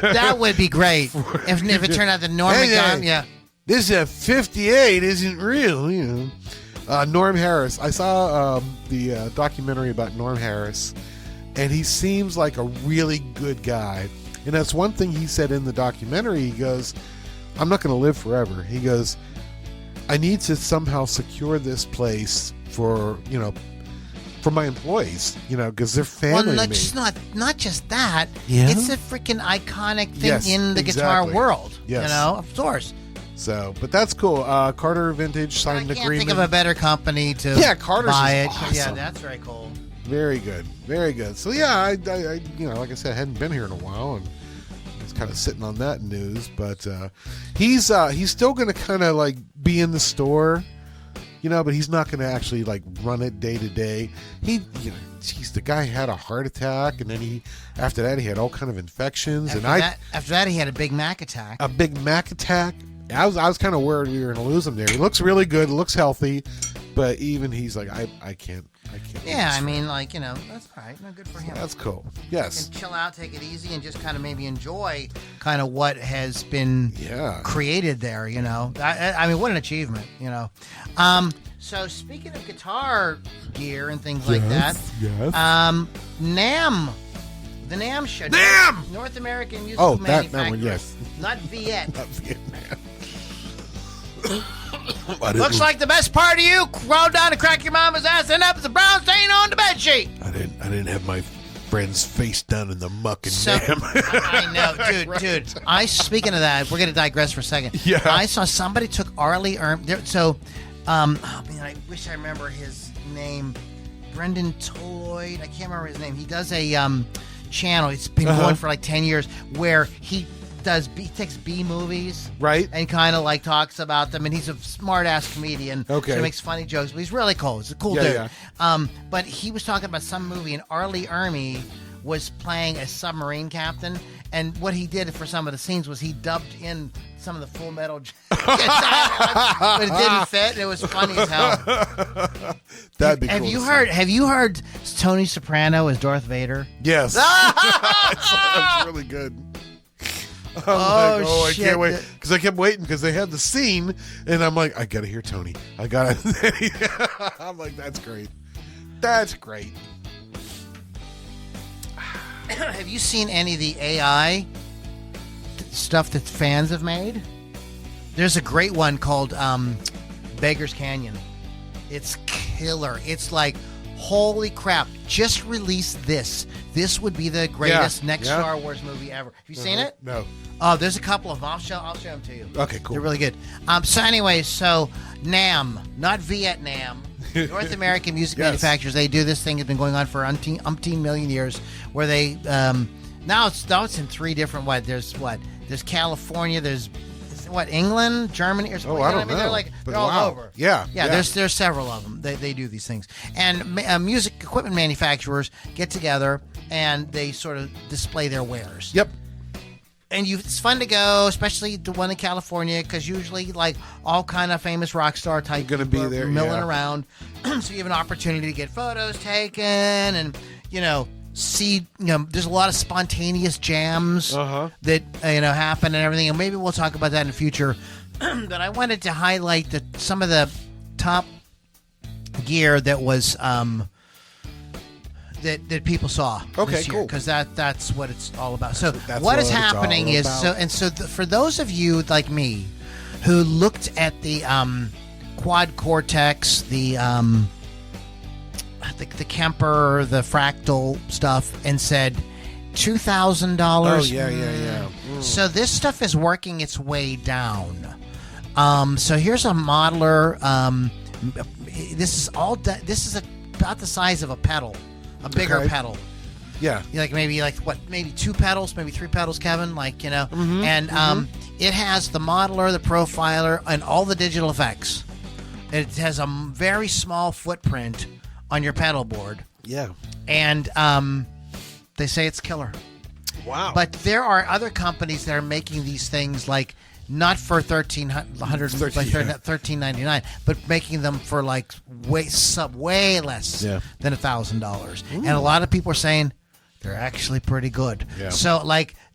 That would be great if it turned out the Norm McDonald. Yeah. This 58 isn't real, Norm Harris. I saw the documentary about Norm Harris, and he seems like a really good guy. And that's one thing he said in the documentary. He goes, I'm not going to live forever. He goes, I need to somehow secure this place for my employees, because they're family. Well, not just that. Yeah? It's a freaking iconic thing in the exactly. guitar world. Yes. Of course. So, but that's cool. Carter Vintage signed an agreement. I can't think of a better company to Carter's buy it. Awesome. Yeah, that's very cool. Very good. Very good. So, yeah, I like I said, I hadn't been here in a while, and I was kind of sitting on that news. But he's still going to kind of like be in the store, but he's not going to actually like run it day to day. The guy had a heart attack, and then after that he had all kind of infections. After that he had a Big Mac attack. A Big Mac attack. I was kind of worried we were going to lose him there. He looks really good, looks healthy, but even he's like, I can't. Yeah, I mean, that's all right. No, good for him. That's cool. Yes. And chill out, take it easy, and just kind of maybe enjoy kind of what has been created there. I mean, what an achievement. So speaking of guitar gear and things like that, NAMM. The NAMM show. NAMM! North American Musical Manufacturers. That one, yes. Not Viet. Not Vietnam. Looks like the best part of you rolled down to crack your mama's ass and up as a brown stain on the bedsheet. I didn't have my friend's face down in the muck and NAMM. I know, dude. Speaking of that, we're gonna digress for a second. Yeah. I saw somebody took Arlie Erm. So, I wish I remember his name. Brendan Toyd. I can't remember his name. He does a channel. It's been going for like 10 years where he takes B movies, right, and kind of like talks about them, and he's a smart ass comedian. Okay, so he makes funny jokes, but he's really cool. He's a cool dude. Yeah. But he was talking about some movie, and Arlie Ermy was playing a submarine captain, and what he did for some of the scenes was he dubbed in some of the Full Metal but it didn't fit, and it was funny as hell. That'd be cool. Have you heard Tony Soprano as Darth Vader? Yes. That's really good. I shit. can't wait. Because I kept waiting because they had the scene, and I'm like, I got to hear Tony. I got to. I'm like, that's great. That's great. Have you seen any of the AI stuff that fans have made? There's a great one called Beggar's Canyon. It's killer. It's like, holy crap, just release this. This would be the greatest next Star Wars movie ever. Have you seen it? No. Oh, there's a couple of them. I'll show them to you. Okay, cool. They're really good. So anyways, NAMM, not Vietnam. North American Music Manufacturers, they do this thing that's been going on for umpteen million years, where they now it's in three different there's California, there's England, Germany, or something. I don't know. They're all over. Yeah. There's several of them. They do these things, and music equipment manufacturers get together and they sort of display their wares. Yep. And it's fun to go, especially the one in California, because usually like all kind of famous rock star type going to be there, milling around. So you have an opportunity to get photos taken, and see, there's a lot of spontaneous jams that happen and everything, and maybe we'll talk about that in the future. But I wanted to highlight some of the top gear that was that people saw this year, cool, because that's what it's all about. So what is happening is for those of you like me who looked at the quad cortex, the Kemper, the fractal stuff, and said $2,000. Oh yeah. So this stuff is working its way down. So here's a modeler. This is about the size of a pedal, a bigger pedal. Yeah. Maybe 2 pedals, maybe 3 pedals, Kevin. And it has the modeler, the profiler, and all the digital effects. It has a very small footprint on your pedal board. Yeah. And they say it's killer. Wow. But there are other companies that are making these things not for $1,399, but making them for way less than $1,000. And a lot of people are saying they're actually pretty good. Yeah. So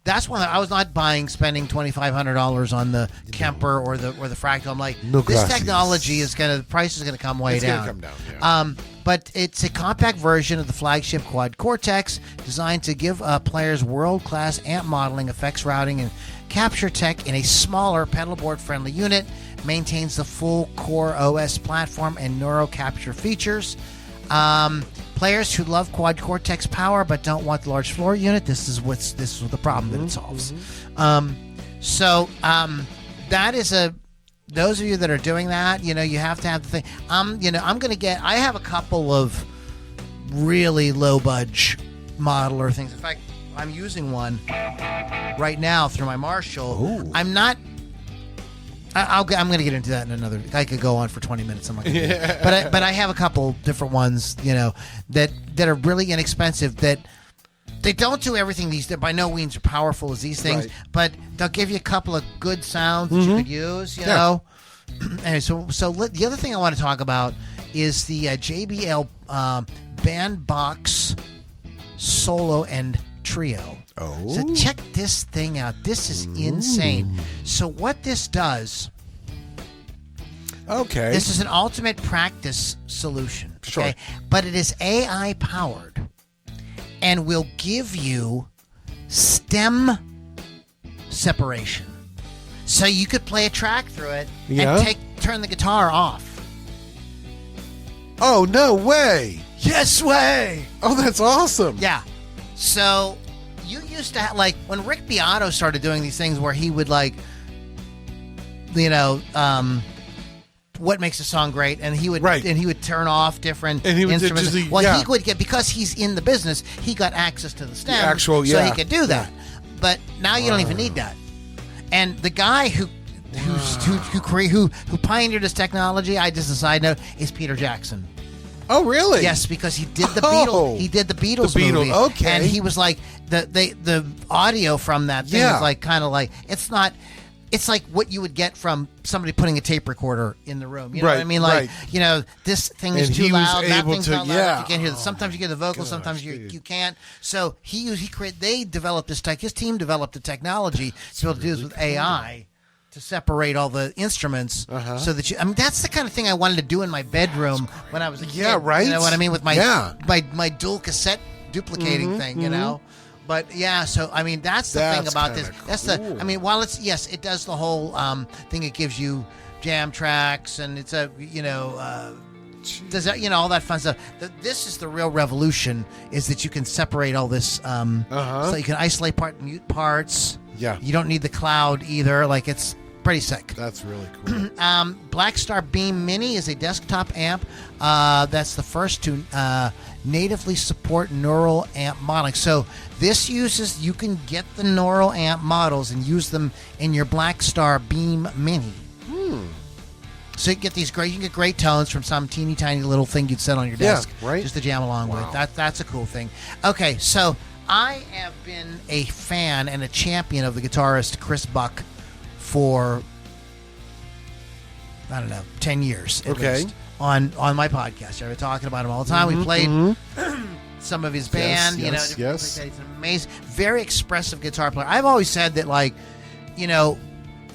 that's why I was not spending $2,500 on the Kemper or the Fractal. I'm like, this technology the price is gonna come way down. It's gonna come down. Yeah. But it's a compact version of the flagship Quad Cortex, designed to give players world-class amp modeling, effects routing, and capture tech in a smaller pedal board-friendly unit. Maintains the full Core OS platform and Neuro capture features. Players who love Quad Cortex power but don't want the large floor unit, this is the problem that it solves. That is those of you that are doing that, you have to have the thing. I have a couple of really low budge modeler things. In fact, I'm using one right now through my Marshall. Ooh. I'm going to get into that in another. I could go on for 20 minutes. I'm not gonna do it. But I have a couple different ones, that are really inexpensive. That they don't do everything. They're by no means are powerful as these things, but they'll give you a couple of good sounds that you could use. You know. And so the other thing I want to talk about is the JBL Bandbox Solo and Trio. Oh. So check this thing out. This is insane. So what this does... Okay. This is an ultimate practice solution. Sure. Okay? But it is AI powered and will give you stem separation. So you could play a track through it and turn the guitar off. Oh, no way. Yes way. Oh, that's awesome. Yeah. So you used to have, when Rick Beato started doing these things where he would what makes a song great, and he would turn off different instruments. He would get, because he's in the business, he got access to the stems, so he could do that. But now you don't even need that. And the guy who pioneered this technology, just a side note, is Peter Jackson. Oh, really? Yes, because he did the Beatles. He did the Beatles movie. Okay. And he was the audio from that thing is it's not. It's like what you would get from somebody putting a tape recorder in the room. You know what I mean? This thing is too loud. That thing's not loud. You can't hear. Sometimes you get the vocals. Sometimes you can't. So they developed this tech. His team developed the technology to be able to do this with AI. To separate all the instruments, so that that's the kind of thing I wanted to do in my bedroom when I was a kid. Yeah, right. You know what I mean, with my dual cassette duplicating thing. You know, but so that's the thing about this. Cool. That's while it does the whole thing. It gives you jam tracks, and it's does that all that fun stuff. This is the real revolution: is that you can separate all this, so you can isolate mute parts. Yeah. You don't need the cloud either. It's pretty sick. That's really cool. Blackstar Beam Mini is a desktop amp that's the first to natively support neural amp modeling. So this you can get the neural amp models and use them in your Blackstar Beam Mini. So you can get great tones from some teeny tiny little thing you'd set on your desk, just to jam along with. That's a cool thing. Okay, so I have been a fan and a champion of the guitarist Chris Buck for, 10 years at least, on my podcast. I've been talking about him all the time. We played some of his band. Yes. He's an amazing, very expressive guitar player. I've always said that,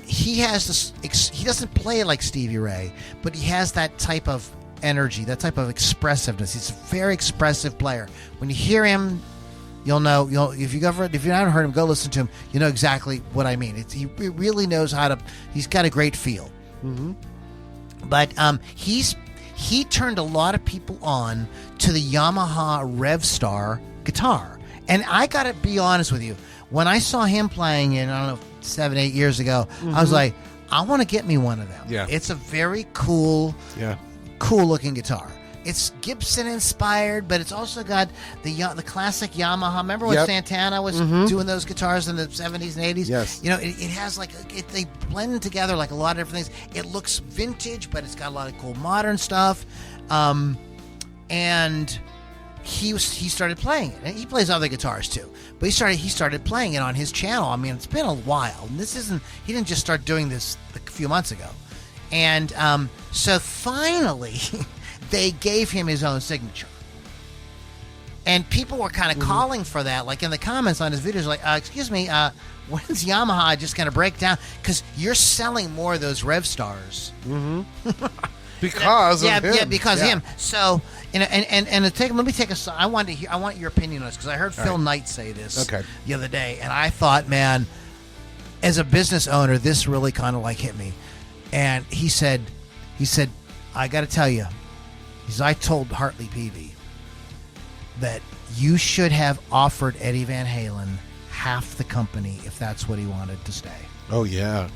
he has this. He doesn't play like Stevie Ray, but he has that type of energy, that type of expressiveness. He's a very expressive player. When you hear him you'll know. If you haven't heard him, go listen to him. You know exactly what I mean. He really knows how to. He's got a great feel. Mm-hmm. But he turned a lot of people on to the Yamaha Revstar guitar. And I got to be honest with you. When I saw him playing it, I don't know, 7-8 years ago, I was like, I want to get me one of them. Yeah. It's a very cool looking guitar. It's Gibson inspired, but it's also got the classic Yamaha. Remember when Santana was doing those guitars in the 70s and 80s? Yes. You know, it has they blend together like a lot of different things. It looks vintage, but it's got a lot of cool modern stuff. And he started playing it. And he plays other guitars too, but he started playing it on his channel. I mean, it's been a while. And he didn't just start doing this a few months ago. And so finally, they gave him his own signature. And people were kind of calling for that, like in the comments on his videos, like, excuse me, when's Yamaha just going to break down? Because you're selling more of those Revstars. Because of him. Yeah, because of him. So, let me take a. I want your opinion on this because I heard Phil Knight say this the other day, and I thought, man, as a business owner, this really kind of like hit me. And he said, I got to tell you, I told Hartley Peavy that you should have offered Eddie Van Halen half the company if that's what he wanted to stay. Oh yeah.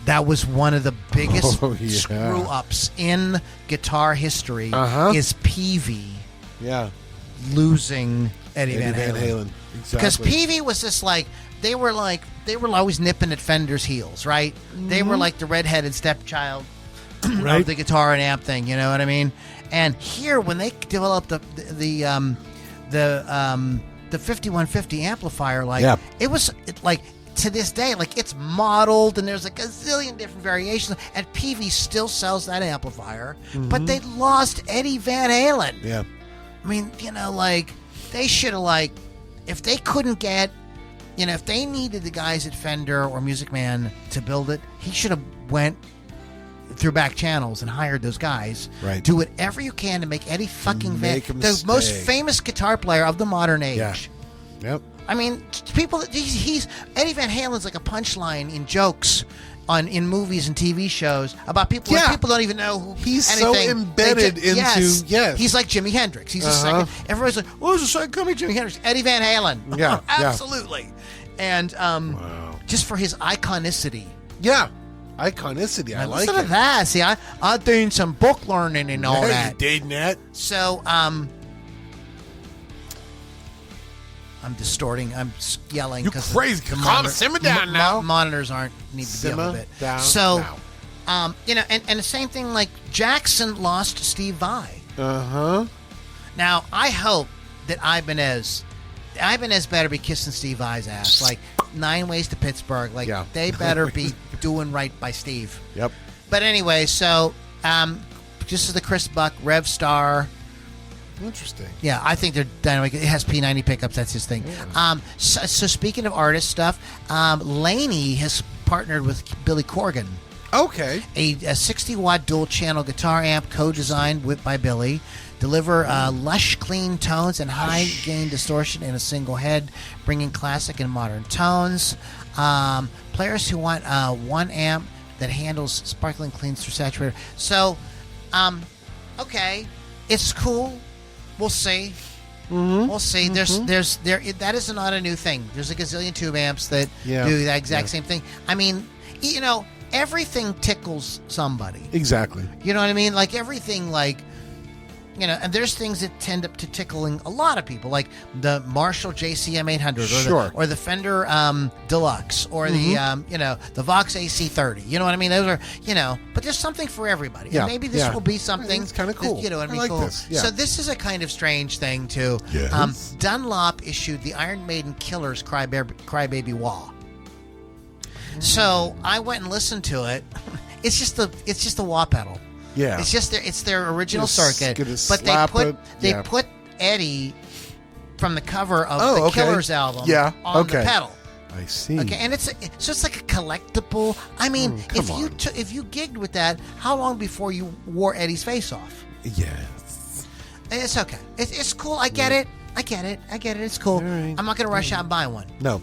That was one of the biggest screw-ups in guitar history is Peavy losing Eddie Van Halen. Exactly. Because Peavy was just like they were always nipping at Fender's heels, right? They were like the redheaded stepchild of the guitar and amp thing, you know what I mean? And here, when they developed the 5150 amplifier, it was like, to this day, like, it's modeled and there's like a zillion different variations, and Peavy still sells that amplifier, but they lost Eddie Van Halen. Yeah. I mean, you know, like, they should have, like, if they couldn't get, you know, if they needed the guys at Fender or Music Man to build it, he should have went through back channels and hired those guys. Right. Do whatever you can to make Eddie fucking Van Halen the most famous guitar player of the modern age. Yeah. Yep. I mean, people. He's Eddie Van Halen's like a punchline in jokes in movies and TV shows about people. Yeah. People don't even know who he's anything. so embedded into. Yes. He's like Jimi Hendrix. He's a second. Everybody's like, "Who's the second coming Jimi Hendrix?" Eddie Van Halen. Yeah. Absolutely. And just for his iconicity. Yeah. Iconicity. I like it. Listen to that. See, I doing some book learning and all that. You did that. So, I'm distorting. I'm yelling. You crazy. Simmer down now. Monitors need to be a little bit. Down so, now. you know, and the same thing, like, Jackson lost Steve Vai. Now, I hope that Ibanez better be kissing Steve Vai's ass. Like, 9 Ways to Pittsburgh. Like, they better be doing right by Steve. Yep. But anyway, so, just as the Chris Buck Revstar. Interesting. Yeah, I think they're dynamic. It has P90 pickups. That's his thing. Yeah. So speaking of artist stuff, Laney has partnered with Billy Corgan. Okay. A 60-watt dual-channel guitar amp co-designed by Billy. Deliver lush, clean tones and high-gain distortion in a single head, bringing classic and modern tones. Players who want one amp that handles sparkling cleans through saturator. So, okay, it's cool. We'll see. We'll see. That is not a new thing. There's a gazillion tube amps that do that exact same thing. I mean, you know, everything tickles somebody. Exactly. You know what I mean? Like, everything, like, you know, and there's things that tend up to tickling a lot of people, like the Marshall JCM 800 or the Fender Deluxe or the, you know, the Vox AC30. You know what I mean? Those are, you know, but there's something for everybody. Yeah. And maybe this will be something. It's kind of cool. You know what I mean? Like cool. this. Yeah. So this is a kind of strange thing, too. Yes. Dunlop issued the Iron Maiden Killers Crybaby Wah. So I went and listened to it. It's just the wah pedal. Yeah, it's their original circuit, but they put Eddie from the cover of the Killers album on the pedal. I see. Okay, and it's like a collectible. I mean, if you gigged with that, how long before you wore Eddie's face off? Yes, it's okay. It's cool. I get it. I get it. It's cool. Right. I'm not going to rush out and buy one. No.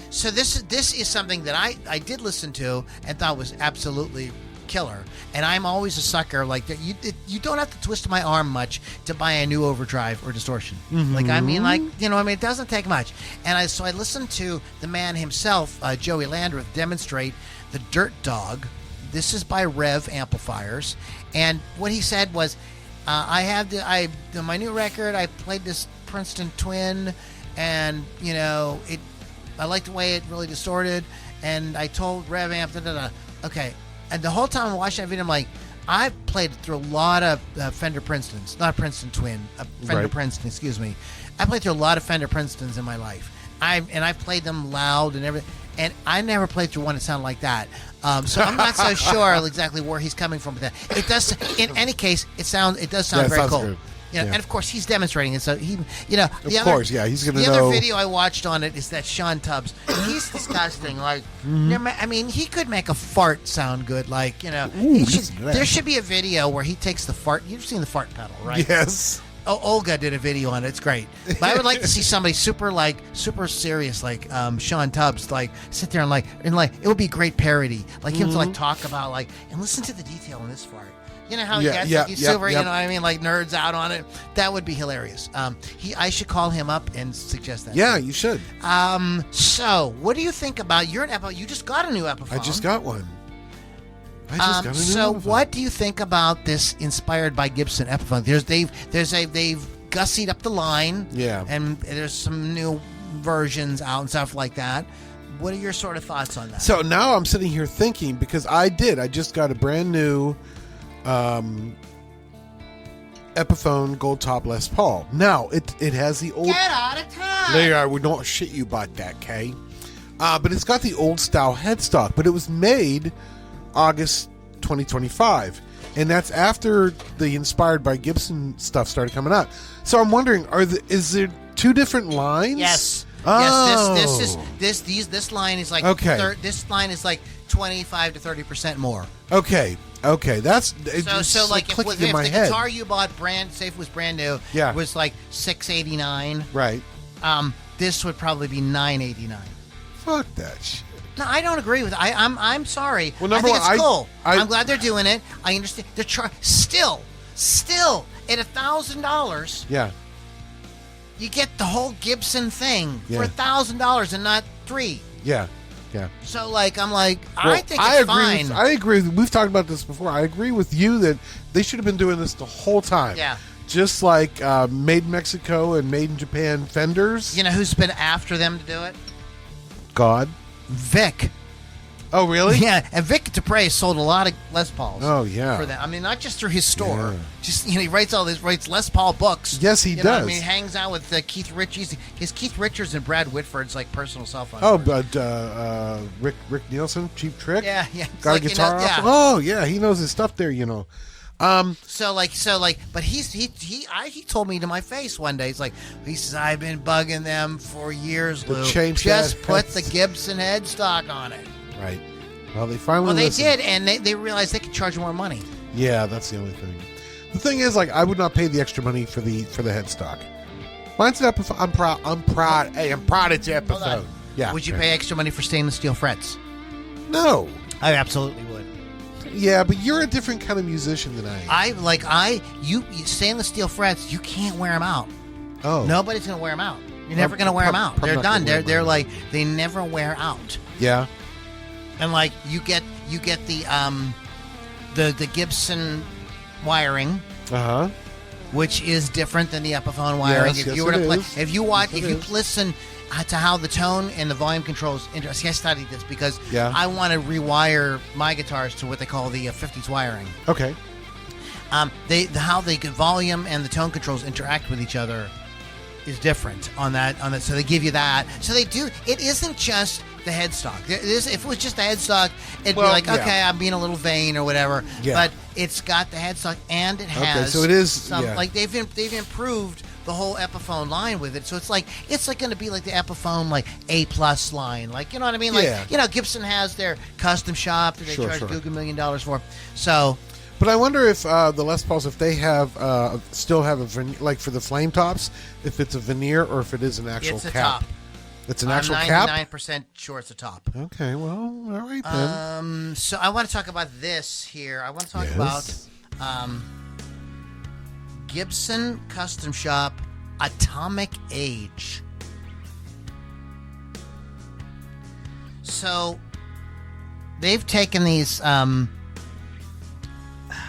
So this is something that I did listen to and thought was absolutely killer. And I'm always a sucker. Like you don't have to twist my arm much to buy a new overdrive or distortion. Mm-hmm. Like I mean, it doesn't take much. And so I listened to the man himself, Joey Landreth, demonstrate the Dirt Dog. This is by Revv Amplifiers, and what he said was, my new record. I played this Princeton Twin. And, I liked the way it really distorted. And I told Rev Amp, okay. And the whole time I'm watching that video, I'm like, I played through a lot of Fender Princetons. Not Princeton Twin. Fender Right. Princeton, excuse me. I played through a lot of Fender Princetons in my life. I played them loud and everything. And I never played through one that sounded like that. So I'm not so sure exactly where he's coming from with that. It does, in any case, it does sound very cool. Good. And of course he's demonstrating it. So he's going to know. The other video I watched on it is that Sean Tubbs. He's disgusting. Like, I mean, he could make a fart sound good. Like, there should be a video where he takes the fart. You've seen the fart pedal, right? Yes. Oh, Olga did a video on it. It's great. But I would like to see somebody super serious, like Sean Tubbs, like sit there and it would be a great parody, like him to talk about and listen to the detail in this fart. You know how he gets he's super, you know what I mean, like nerds out on it. That would be hilarious. I should call him up and suggest that. Yeah, you should. So what do you think about your Epiphone? You just got a new Epiphone. I just got one. So what do you think about this inspired by Gibson Epiphone? They've gussied up the line. Yeah. And there's some new versions out and stuff like that. What are your sort of thoughts on that? So now I'm sitting here thinking, because I just got a brand new Epiphone Gold Top Les Paul. Now it has the old. Get out of time. There you are. We don't shit you about that, Kay. But it's got the old style headstock, but it was made August 2025, and that's after the inspired by Gibson stuff started coming out. So I'm wondering, is there two different lines? Yes. Oh. Yes. This line is like this line is like 25 to 30% more. Okay. That's so like if clicking in my the head. guitar you bought say it was brand new, was like $689. Right. This would probably be $989. Fuck that shit. No, I don't agree with it. I'm sorry. Well, I think number it's one, cool. I'm glad they're doing it. I understand. They're still at $1,000. Yeah. You get the whole Gibson thing for $1,000 and not $3,000. Yeah. So I think it's fine. I agree. We've talked about this before. I agree with you that they should have been doing this the whole time. Yeah. Just like Made in Mexico and Made in Japan Fenders. You know who's been after them to do it? God. Vic. Oh, really? Yeah, and Vic Dupre sold a lot of Les Pauls. Oh, yeah. For that. I mean, not just through his store. Yeah. Just he writes Les Paul books. Yes, he does. I mean, he hangs out with Keith Richards. His Keith Richards and Brad Whitford's personal cell phone. Oh, but Rick Nielsen, Cheap Trick. Yeah. Got a guitar. Oh, yeah, he knows his stuff there. But he told me to my face one day. He says, I've been bugging them for years, Lou. Just put the Gibson headstock on it. Right. Well, they finally. They did, and they realized they could charge more money. Yeah, that's the only thing. The thing is, I would not pay the extra money for the headstock. Mine's an Epiphone. I'm proud. Hey, I'm proud it's Epiphone. Yeah. Would you pay extra money for stainless steel frets? No. I absolutely would. Yeah, but you're a different kind of musician than I am. You stainless steel frets. You can't wear them out. Oh. Nobody's gonna wear them out. You're never gonna wear them out. They're done. They're they never wear out. Yeah. And you get the Gibson wiring, which is different than the Epiphone wiring. Yes, if you were to play, if you listen to how the tone and the volume controls. I studied this because I want to rewire my guitars to what they call the 50s wiring. Okay. How the volume and the tone controls interact with each other is different on that. So they give you that. So they do. It isn't just the headstock. If it was just the headstock, it'd be okay, I'm being a little vain or whatever. Yeah. But it's got the headstock and it has. Okay, so it is. Some, they've improved the whole Epiphone line with it. So it's going to be like the Epiphone A+ line. You know what I mean? Gibson has their custom shop that they charge Google $1 million for. So. But I wonder if the Les Pauls, if they have still have a veneer, like for the flame tops, if it's a veneer or if it is an actual It's a cap. top. It's an actual cap? 99% sure it's a top. Okay, well, all right then. So I want to talk about this here. I want to talk about Gibson Custom Shop Atomic Age. So they've taken these.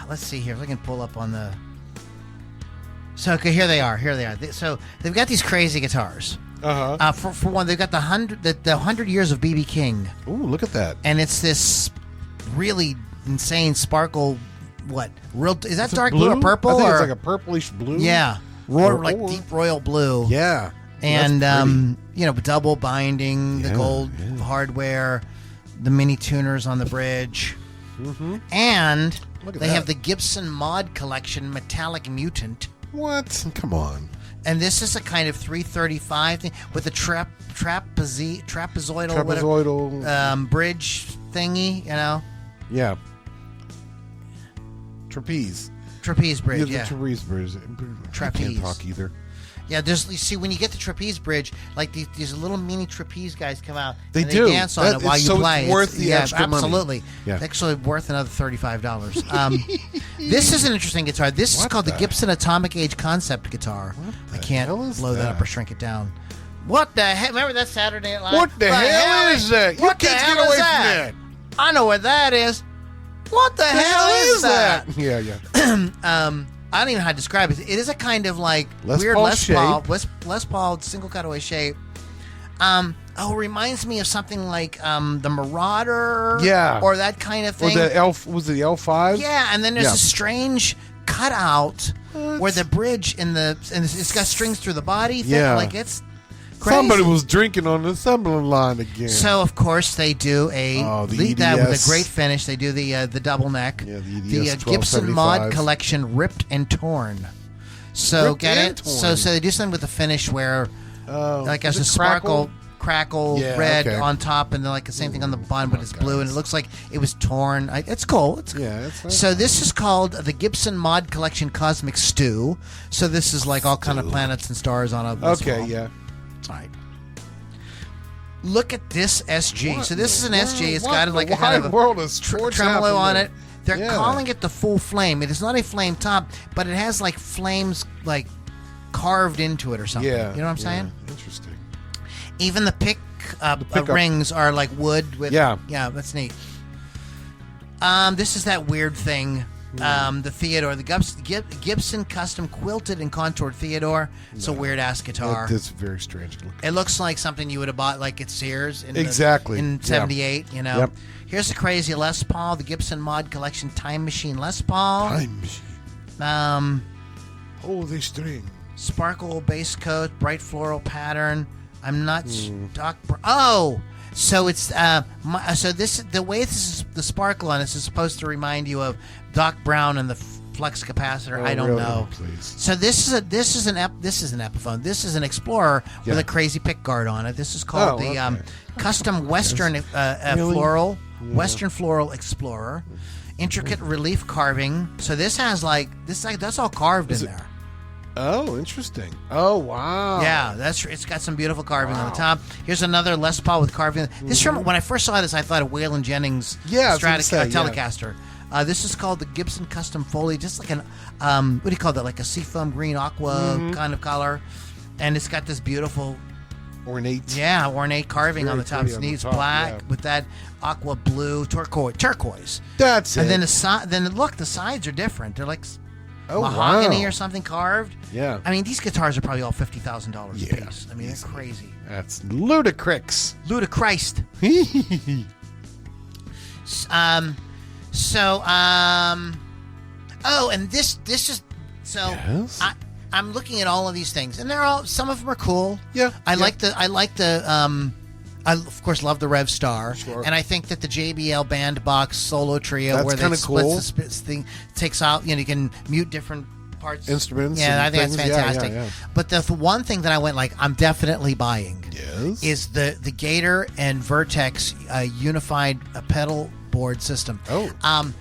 Let's see here if I can pull up on the. So okay, here they are. So they've got these crazy guitars. For one, they've got the 100 years of BB King. Ooh, look at that! And it's this really insane sparkle. What? Real? Is that Is it dark blue or purple? I think or, it's like a purplish blue. Yeah, like deep royal blue. Yeah, and double binding, the gold hardware, the mini tuners on the bridge, and they have the Gibson Mod Collection Metallic Mutant. What? Come on. And this is a kind of 335 thing with a trapezoidal bridge thingy, Yeah. Trapeze bridge, yeah. The trapeze bridge. Trapeze. I can't talk either. Yeah, you see, when you get the trapeze bridge, like these little mini trapeze guys come out. They and do. They dance on it while you play. It's worth the extra money. Absolutely. Yeah. Actually worth another $35. This is an interesting guitar. This is called the Gibson Atomic Age Concept Guitar. I can't blow that up or shrink it down. What the heck? Remember that Saturday Night Live? What the hell is that? You What the kids hell get away is from that? that. I know what that is. What the hell is that? Yeah. I don't even know how to describe it. It is a kind of like Les weird Paul Les Paul single cutaway shape. It reminds me of something like the Marauder, or that kind of thing. Was it the L5? Yeah, and then there's a strange cutout where the bridge and it's got strings through the body. Like it's crazy. Somebody was drinking on the assembly line again. So of course they do lead that with a great finish. They do the double neck, the Gibson Mod Collection Ripped and Torn. So Ripped and torn. So they do something with the finish where like there's a sparkle crackle red on top, and then like the same thing on the bottom, but it's blue, and it looks like it was torn. It's cool. So this is called the Gibson Mod Collection Cosmic Stew. So this is like all kind of planets and stars on a All right. Look at this SG. So this is an SG. It's got like a kind of a tremolo on it. They're calling it the full flame. It is not a flame top, but it has like flames like carved into it or something. Yeah. You know what I'm saying? Interesting. Even the rings are like wood with. Yeah, that's neat. This is that weird thing. The Theodore, the Gibson custom quilted and contoured Theodore. It's a weird ass guitar. It's very strange looking. It looks like something you would have bought like at Sears in in 78. Yep. Here's a crazy Les Paul, the Gibson Mod Collection Time Machine Les Paul. Time Machine. Holy string. Sparkle base coat, bright floral pattern. I'm not stock. Oh. So it's the way this is the sparkle on this is supposed to remind you of Doc Brown and the flux capacitor. I don't know. Please. So this is an Epiphone. This is an Explorer with a crazy pick guard on it. This is called custom Western floral Western floral Explorer. Intricate relief carving. So this has that's all carved in there. Oh, interesting. Oh, wow. Yeah, it's got some beautiful carving on the top. Here's another Les Paul with carving. This when I first saw this, I thought of Waylon Jennings' Telecaster. This is called the Gibson Custom Foley, just like an what do you call that? Like a seafoam green aqua kind of color, and it's got this beautiful ornate carving on the top. It's neat, black with that aqua blue turquoise. That's it. And then look, the sides are different. They're like mahogany or something carved. Yeah. I mean, these guitars are probably all $50,000 a piece. I mean, they're crazy. That's ludicrous. Ludicrous. And this is so. Yes? I'm looking at all of these things, and some of them are cool. Yeah. I of course love the Revstar, and I think that the JBL band box solo trio where they split the thing takes out, you can mute different parts, instruments. Yeah, I think that's fantastic. Yeah. But the one thing that I went I'm definitely buying is the Gator and Vertex unified pedal board system. Oh,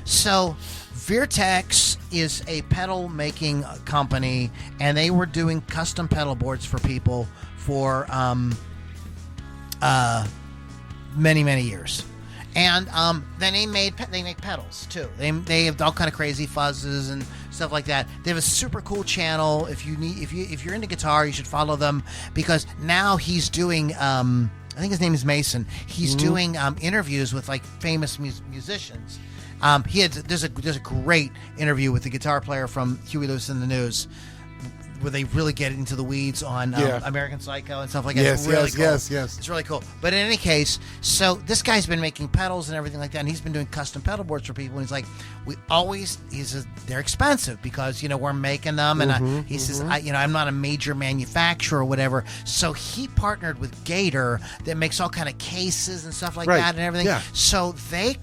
so Vertex is a pedal making company, and they were doing custom pedal boards for people for many years. And then they make pedals too. They have all kind of crazy fuzzes and stuff like that. They have a super cool channel. If you're into guitar, you should follow them, because now he's doing. I think his name is Mason. He's doing interviews with like famous musicians. There's a great interview with the guitar player from Huey Lewis and the News, where they really get into the weeds on American Psycho and stuff like that. Yes, it's really cool. yes. It's really cool. But in any case, so this guy's been making pedals and everything like that, and he's been doing custom pedal boards for people. And he's like, they're expensive because we're making them, and he says, I'm not a major manufacturer or whatever. So he partnered with Gator that makes all kind of cases and stuff like that and everything. Yeah. So they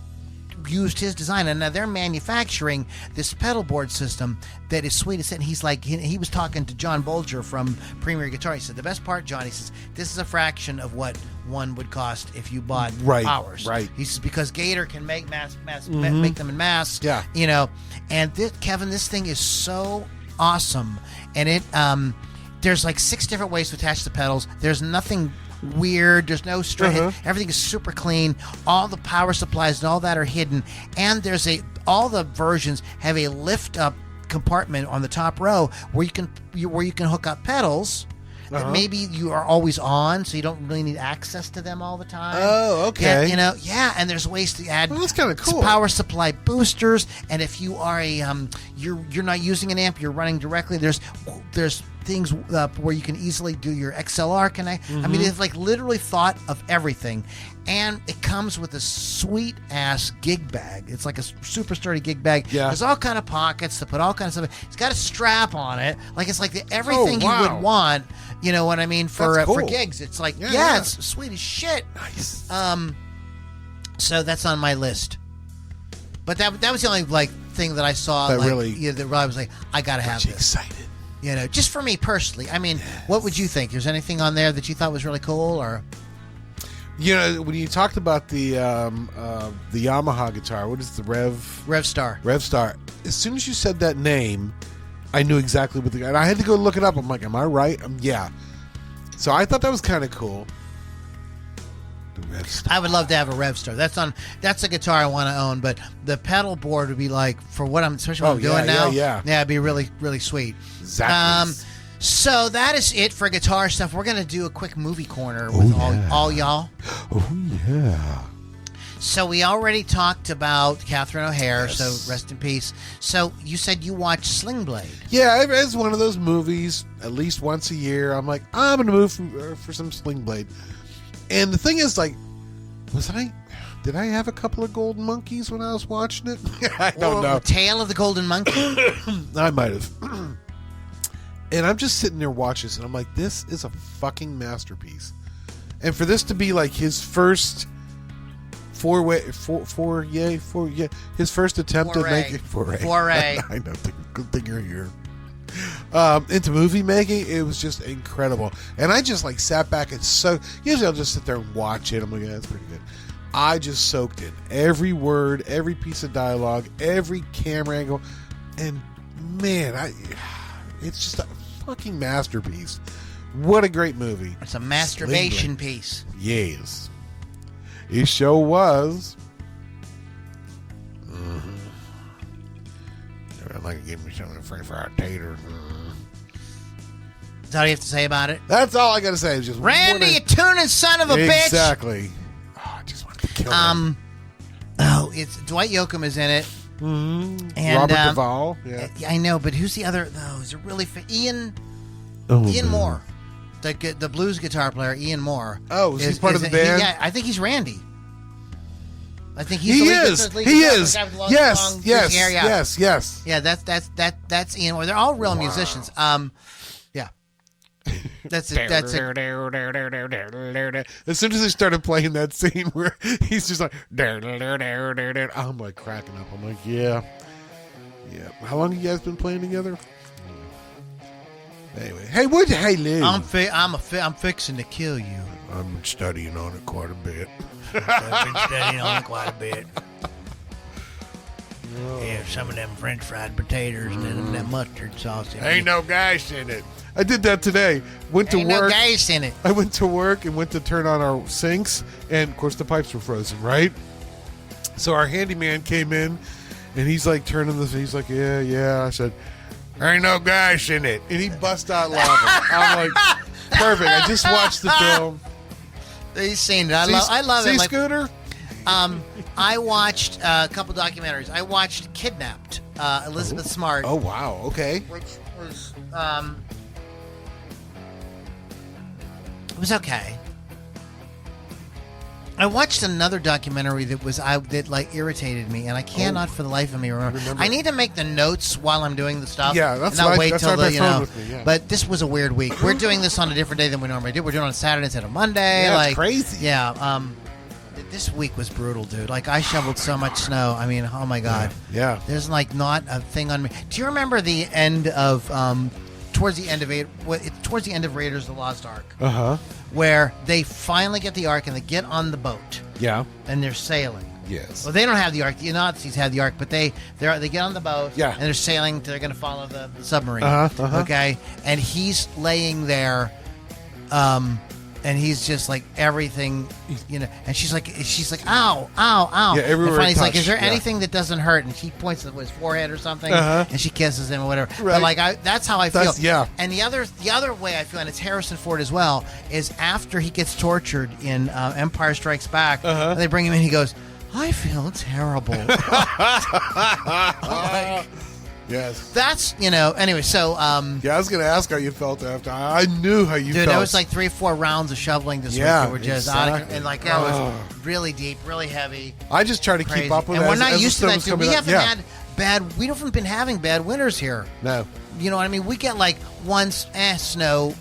used his design, and now they're manufacturing this pedal board system that is sweet as shit. And he's like, he was talking to John Bolger from Premier Guitar. He said, the best part, John, he says, this is a fraction of what one would cost if you bought ours. Right. He says, because Gator can make make them in mass. Yeah. And Kevin, this thing is so awesome, and it there's like 6 different ways to attach the pedals. There's nothing weird, there's no string, everything is super clean, all the power supplies and all that are hidden, and all the versions have a lift up compartment on the top row where you can hook up pedals that maybe you are always on, so you don't really need access to them all the time. Oh, okay. And there's ways to add that's kind of cool. Power supply boosters, and if you are you're not using an amp, you're running directly, there's things where you can easily do your XLR connect. I mean, they've like literally thought of everything, and it comes with a sweet ass gig bag. It's like a super sturdy gig bag. Yeah. There's all kind of pockets to put all kinds of stuff. It's got a strap on it, like it's like everything you would want. You know what I mean for gigs? It's like it's sweet as shit. Nice. So that's on my list. But that was the only like thing that I saw that I was like, I gotta have this. Excited. Just for me personally. I mean, what would you think? Is there anything on there that you thought was really cool, or? When you talked about the Yamaha guitar, what is the Revstar? Revstar. As soon as you said that name, I knew exactly what and I had to go look it up. I'm like, am I right? Yeah. So I thought that was kind of cool. I would love to have a Revstar. That's a guitar I want to own, but the pedal board would be like, for what especially what I'm doing now. Yeah, it'd be really, really sweet. Exactly. So that is it for guitar stuff. We're gonna do a quick movie corner with all y'all. Oh yeah. So we already talked about Catherine O'Hare, so rest in peace. So you said you watched Sling Blade. Yeah, it's one of those movies at least once a year. I'm like, I'm gonna move for some Sling Blade. And the thing is, like, did I have a couple of golden monkeys when I was watching it? I don't know. Tale of the Golden Monkey? I might have. And I'm just sitting there watching this, and I'm like, this is a fucking masterpiece. And for this to be like his first his first attempt to make it foray. I know, good thing you're here. Into movie making, it was just incredible. And I just like sat back and usually I'll just sit there and watch it. I'm like, yeah, that's pretty good. I just soaked in every word, every piece of dialogue, every camera angle, and man, it's just a fucking masterpiece. What a great movie. It's a masturbation piece. Yes. It sure was. I'd like to give me some of the French fried taters. That's all you have to say about it? That's all I got to say. Is just Randy, you tuning son of a bitch. Exactly. Oh, I just want to kill him. It's Dwight Yoakam is in it. Mm-hmm. And, Robert Duvall. Yeah. I know, but who's the other? Oh, is it really Ian Moore, the blues guitar player, Ian Moore. Oh, is he part of the band? I think he's Randy. I think he is. He is. Yes. Yeah, that's Ian Moore. They're all real musicians. Yeah. That's it. As soon as they started playing that scene where he's just like, I'm like cracking up. I'm like, yeah. How long have you guys been playing together? Anyway, hey, Lou? I'm fixing to kill you. I'm studying on it quite a bit. I've been studying on it quite a bit. Yeah, some of them French fried potatoes and then that mustard sauce. Ain't no gas in it. I did that today. Went to Ain't work. no gas in it. I went to work and went to turn on our sinks, and of course the pipes were frozen, right? So our handyman came in, and he's like turning this. He's like, yeah. I said, there ain't no gas in it, and he bust out laughing. I'm like, perfect. I just watched the film. He's seen it. I love it. Like, Scooter. I watched a couple documentaries. I watched Kidnapped, Elizabeth Smart. Oh wow. Okay. Which was it was okay. I watched another documentary that like irritated me, and I cannot for the life of me remember. I need to make the notes while I'm doing the stuff. Yeah, that's and not why. wait That's till why the my phone with me. Yeah. But this was a weird week. We're doing this on a different day than we normally do. We're doing it on Saturday instead of Monday. Yeah, like it's crazy. Yeah. This week was brutal, dude. Like I shoveled so much snow. I mean, oh my god. Yeah. There's like not a thing on me. Do you remember the end of towards the end of Raiders of the Lost Ark? Where they finally get the Ark and they get on the boat. Yeah. And they're sailing. Yes. Well, they don't have the Ark. The Nazis have the Ark, but they get on the boat. Yeah. And they're sailing. They're going to follow the submarine. Okay. And he's laying there, and he's just like everything, And she's like, ow, ow, ow. Yeah, everywhere. And finally, he's like, is there yeah. anything that doesn't hurt? And she points at his forehead or something, and she kisses him or whatever. Right. But like, that's how I feel. Yeah. And the other way I feel, and it's Harrison Ford as well, is after he gets tortured in Empire Strikes Back, and they bring him in, he goes, I feel terrible. Like, yes. that's, anyway, so... Yeah, I was going to ask how you felt after. I knew how you felt. Dude, there was like 3 or 4 rounds of shoveling this week that were just exactly. and like that was really deep, really heavy. I just try to crazy. keep up with it. And we're as not the used to that, stuff dude. is We coming haven't up. had we haven't been having bad winters here. No. You know what I mean? We get like once snow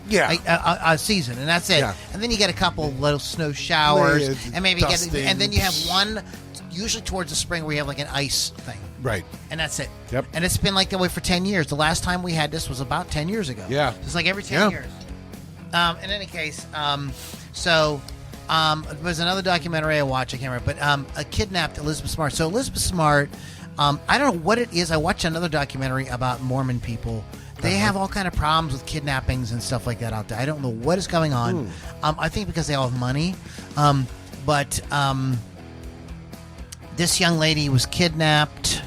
Yeah. a season, and that's it. Yeah. And then you get a couple little snow showers, Yeah, and maybe dusting. and then you have one, usually towards the spring, where you have like an ice thing. Right. And that's it. Yep. And it's been like that way for 10 years. The last time we had this was about 10 years ago. Yeah. It's like every 10 years. In any case, there was another documentary I watched, I can't remember, but a Kidnapped Elizabeth Smart. So Elizabeth Smart, I don't know what it is. I watched another documentary about Mormon people. They have all kind of problems with kidnappings and stuff like that out there. I don't know what is going on. I think because they all have money. But this young lady was kidnapped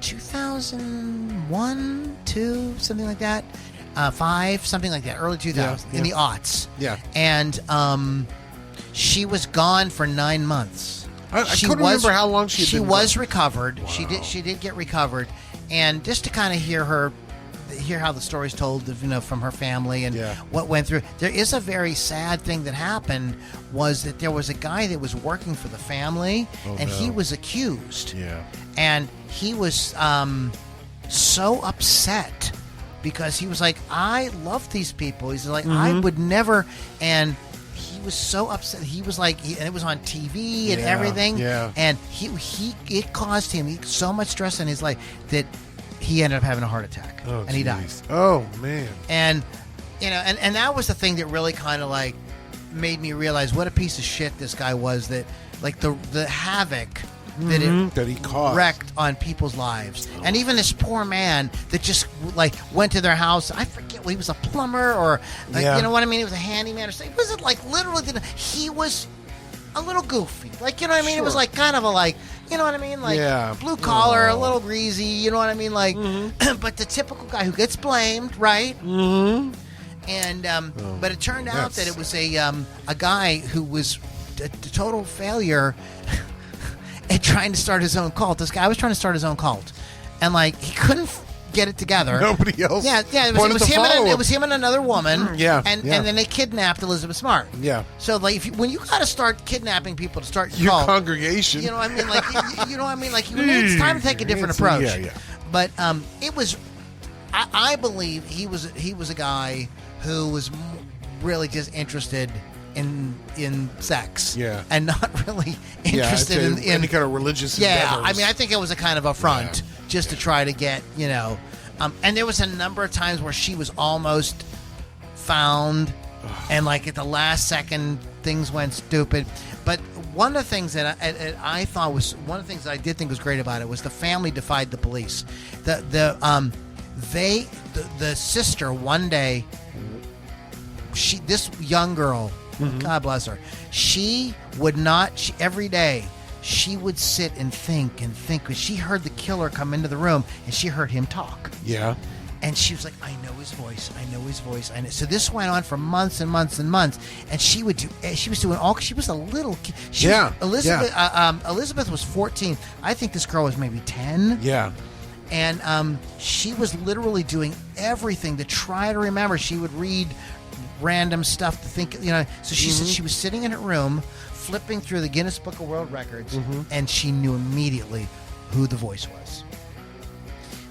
2001, 2, something like that. 5, something like that, early 2000s, in the aughts. Yeah. And she was gone for 9 months. I couldn't remember how long she had been was gone. recovered. Wow. She did get recovered. And just to kind of hear how the story's told, from her family and what went through. There is a very sad thing that happened, was that there was a guy that was working for the family, he was accused. Yeah. And he was so upset because he was like, I love these people. He's like, I would never. And he was so upset. He was like, and it was on TV and everything. Yeah. And it caused him so much stress in his life that he ended up having a heart attack, and he died. Oh man! And and that was the thing that really kind of like made me realize what a piece of shit this guy was. That like the havoc that he caused wrecked on people's lives, and even this poor man that just like went to their house. I forget, he was a plumber or like, you know what I mean. He was a handyman or something. It wasn't like literally. He was a little goofy, like, you know what I mean. It was like kind of a like. You know what I mean? Like, blue collar, a little greasy, you know what I mean? Like, but the typical guy who gets blamed, right? Mm-hmm. And, but it turned out that it was a guy who was a total failure at trying to start his own cult. This guy was trying to start his own cult. And, like, he couldn't get it together. Nobody else. Yeah. It was him and another woman. And then they kidnapped Elizabeth Smart. Yeah. So like, when you got to start kidnapping people to start your your cult, congregation, you know what I mean? Like, you know what I mean? Like, it's time to take a different approach. Yeah. But it was, I believe he was a guy who was really just interested in sex. Yeah. And not really interested in any kind of religious. Yeah. endeavors. I mean, I think it was a kind of a front just to try to get, and there was a number of times where she was almost found And like at the last second, things went stupid. But one of the things that I thought was one of the things that I did think was great about it was the family defied the police. The sister one day, this young girl, God bless her, she would not. Every day she would sit and think because she heard the killer come into the room and she heard him talk. Yeah. And she was like, I know his voice. I know his voice. I know. So this went on for months and months and months. And she was doing all. She was a little kid. Elizabeth was 14. I think this girl was maybe 10. Yeah. And she was literally doing everything to try to remember. She would read random stuff to think, So she said she was sitting in her room, flipping through the Guinness Book of World Records, and she knew immediately who the voice was.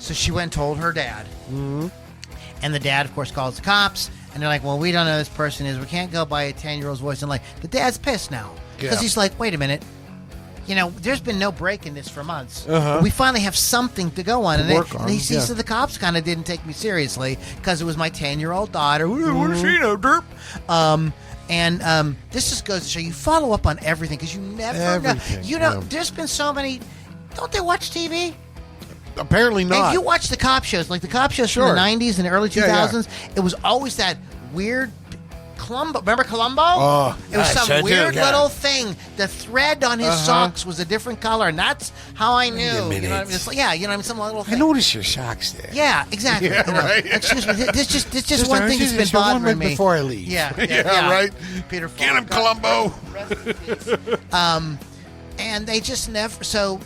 So she went and told her dad. And the dad, of course, calls the cops. And they're like, well, we don't know who this person is. We can't go by a 10-year-old's voice. And like, the dad's pissed now. Because he's like, wait a minute. There's been no break in this for months. We finally have something to go on. And he said the cops kind of didn't take me seriously because it was my 10-year-old daughter. What does she know, derp? And this just goes to show you follow up on everything because you never know. There's been so many. Don't they watch TV? Apparently not. If you watch the cop shows, like the cop shows from the 90s and the early 2000s, it was always that weird Columbo. Remember Columbo? Oh, it was some weird little thing. The thread on his socks was a different color, and that's how I knew. You know what I mean? It's like, some little thing. I noticed your socks there. Yeah, exactly. Right. Excuse me. This just one thing that's been bothering me. Before I leave. Yeah, right. Peter Get him, Columbo. And they just never. So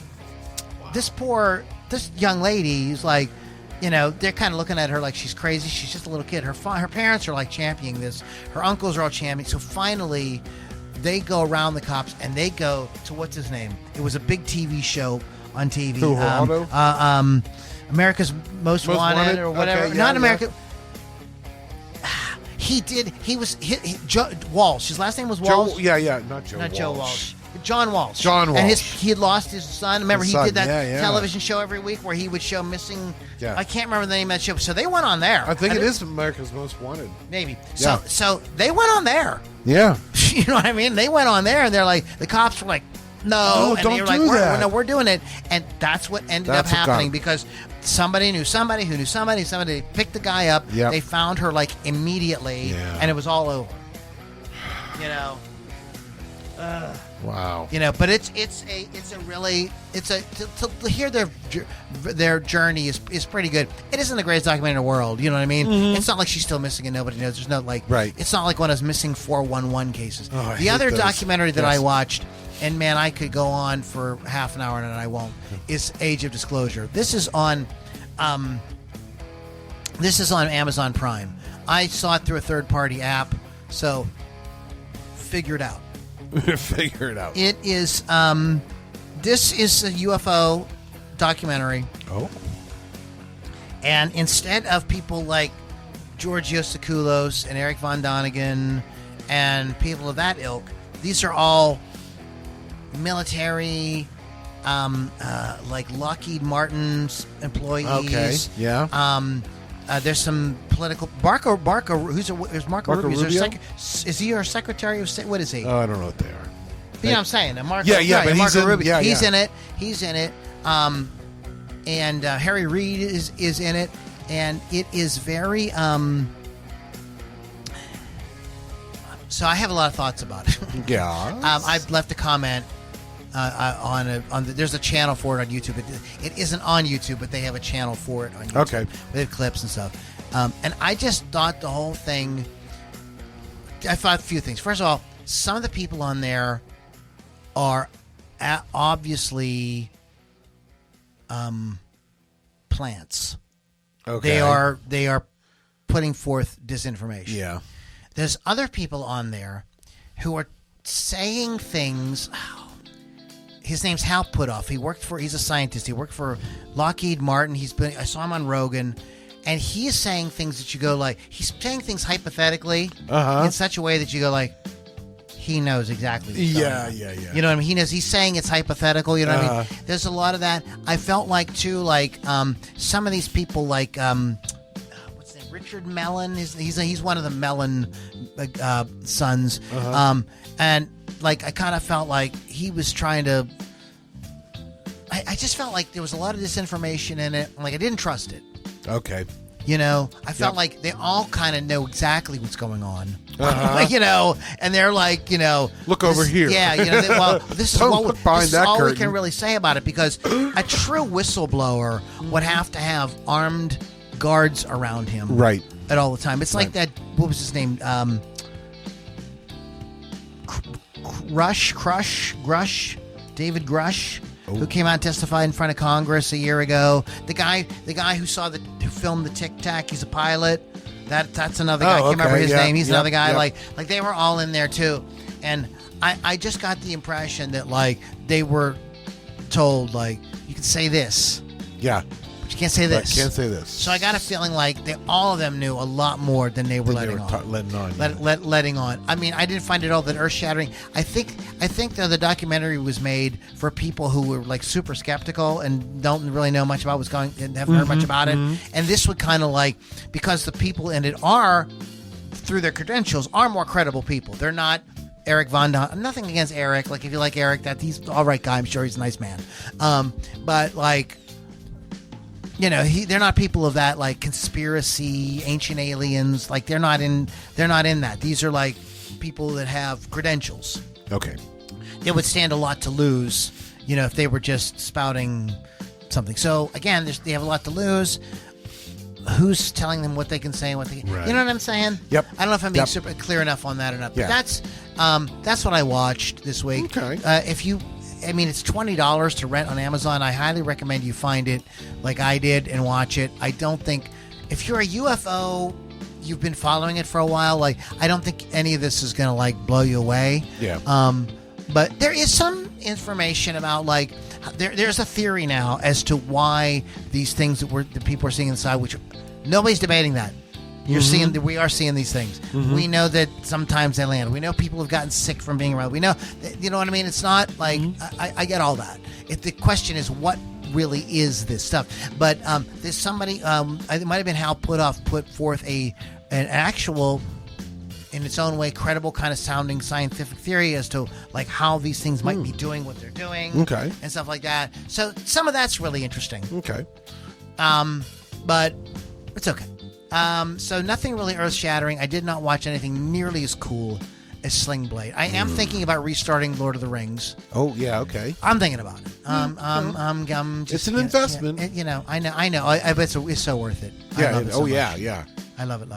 this young lady is like, they're kind of looking at her like she's crazy. She's just a little kid. Her parents are like championing this. Her uncles are all championing. So finally, they go around the cops and they go to what's his name? It was a big TV show on TV. America's Most Wanted or whatever. Okay, Not America. He was Walsh. His last name was Walsh. Not Joe. Not Joe Walsh. John Walsh. John Walsh. And he had lost his son. Remember, he did that yeah. television show every week where he would show missing. Yeah. I can't remember the name of that show. So they went on there. I think it is America's Most Wanted. Maybe. Yeah. So they went on there. Yeah. You know what I mean? They went on there and they're like, the cops were like, no. And don't they were like, do that. No, we're doing it. And that's what ended up happening because somebody knew somebody who knew somebody. Somebody picked the guy up. Yep. They found her like immediately and it was all over. Wow. But to hear their journey is pretty good. It isn't the greatest documentary in the world, you know what I mean? It's not like she's still missing and nobody knows. There's no right. It's not like one of those missing 411 cases. Oh, the other documentary that I watched, and man, I could go on for half an hour and I won't, is Age of Disclosure. This is on Amazon Prime. I saw it through a third-party app, so figure it out. Figure it out. It is. This is a UFO documentary. Oh. And instead of people like George Yosakoulos and Eric Von Donigan and people of that ilk, these are all military, like Lockheed Martin's employees. Okay. Yeah. There's some political. Marco. Who's Marco Rubio? Rubio? Is he our Secretary of State? What is he? Oh, I don't know what they are. You know what I'm saying? Marco, but Marco Rubio. He's in it. He's in it. And Harry Reid is in it, and it is very. So I have a lot of thoughts about it. Yeah. I've left a comment there's a channel for it on YouTube. It isn't on YouTube, but they have a channel for it on YouTube. Okay. They have clips and stuff. And I just thought the whole thing. I thought a few things. First of all, some of the people on there are obviously plants. Okay. They are putting forth disinformation. Yeah. There's other people on there who are saying things. His name's Hal Puthoff. He's a scientist. He worked for Lockheed Martin. I saw him on Rogan, and he is saying things that you go like, he's saying things hypothetically in such a way that you go like, he knows exactly what's going on. Yeah. You know what I mean? He's saying it's hypothetical. You know what I mean? There's a lot of that. I felt like too, like some of these people, like what's his name, Richard Mellon. He's one of the Mellon sons. And like I kind of felt like he was trying to. I just felt like there was a lot of disinformation in it. Like I didn't trust it. Okay. You know, I felt like they all kind of know exactly what's going on. You know, and they're like, you know, look over here. Yeah, you know, this is all we can really say about it, because a true whistleblower would have to have armed guards around him, right, at all the time. It's like that. What was his name? Grush, David Grush. Who came out and testified in front of Congress a year ago? The guy who filmed the Tic Tac. He's a pilot. That's another guy. I can't remember his name. He's another guy. Like they were all in there too, and I just got the impression that like they were told like you can say this, but you can't say this. Can't say this. So I got a feeling like all of them knew a lot more than they were letting on. I mean, I didn't find it all that earth shattering. I think that the documentary was made for people who were like super skeptical and don't really know much about what's going and haven't heard much about it. And this would kind of like, because the people in it are, through their credentials, are more credible people. They're not Eric Von Don. Nothing against Eric. Like if you like Eric, that he's all right guy. I'm sure he's a nice man. But like. You know, they're not people of that like conspiracy, ancient aliens. Like they're not in that. These are like people that have credentials. Okay. They would stand a lot to lose, you know, if they were just spouting something. So again, they have a lot to lose. Who's telling them what they can say and what they can, you know what I'm saying? Yep. I don't know if I'm being super clear enough on that or not. But that's what I watched this week. Okay. It's $20 to rent on Amazon. I highly recommend you find it like I did and watch it. I don't think, if you're a UFO, you've been following it for a while, like I don't think any of this is going to like blow you away. Yeah. But there is some information about like, there's a theory now as to why these things that people are seeing inside, which nobody's debating that. You're seeing that we are seeing these things. We know that sometimes they land. We know people have gotten sick from being around. We know, you know what I mean? It's not like I get all that. The question is, what really is this stuff? But there's somebody. It might have been Hal put forth an actual, in its own way, credible kind of sounding scientific theory as to like how these things might be doing what they're doing, and stuff like that. So some of that's really interesting. Okay. But it's okay. So nothing really earth-shattering. I did not watch anything nearly as cool as Sling Blade. I am thinking about restarting Lord of the Rings. Oh yeah, okay. I'm thinking about it. It's an investment. I know. I bet it's so worth it. Yeah. I love it so much. Yeah. I love it.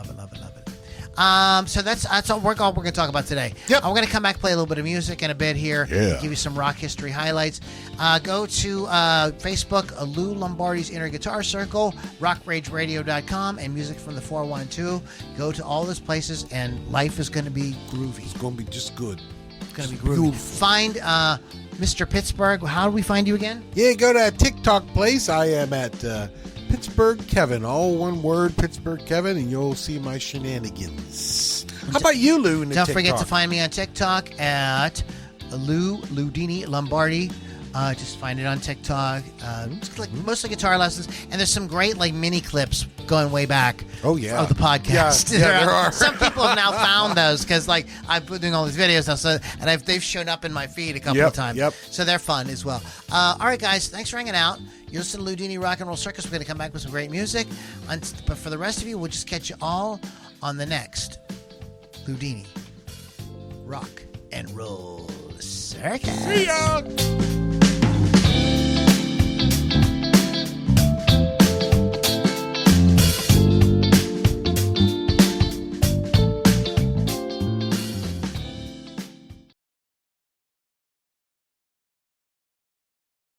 So that's all we're going to talk about today. Yep. I'm going to come back, play a little bit of music in a bit here. Yeah. Give you some rock history highlights. Go to Facebook, Lou Lombardi's Inner Guitar Circle, rockrageradio.com, and Music from the 412. Go to all those places, and life is going to be groovy. It's going to be just good. It's going to be groovy. Find Mr. Pittsburgh. How do we find you again? Yeah, go to that TikTok place. I am at Pittsburgh Kevin, all one word, Pittsburgh Kevin, and you'll see my shenanigans. How about you, Lou? Don't forget to find me on TikTok at Ludini Lombardi. Just find it on TikTok. Mostly guitar lessons, and there's some great like mini clips going way back. Oh yeah, of the podcast. Yeah, there are. Some people have now found those because like I've been doing all these videos now, and they've shown up in my feed a couple of times. Yep. So they're fun as well. All right, guys, thanks for hanging out. You listen to Ludini Rock and Roll Circus. We're going to come back with some great music, but for the rest of you, we'll just catch you all on the next Ludini Rock and Roll Circus. See ya.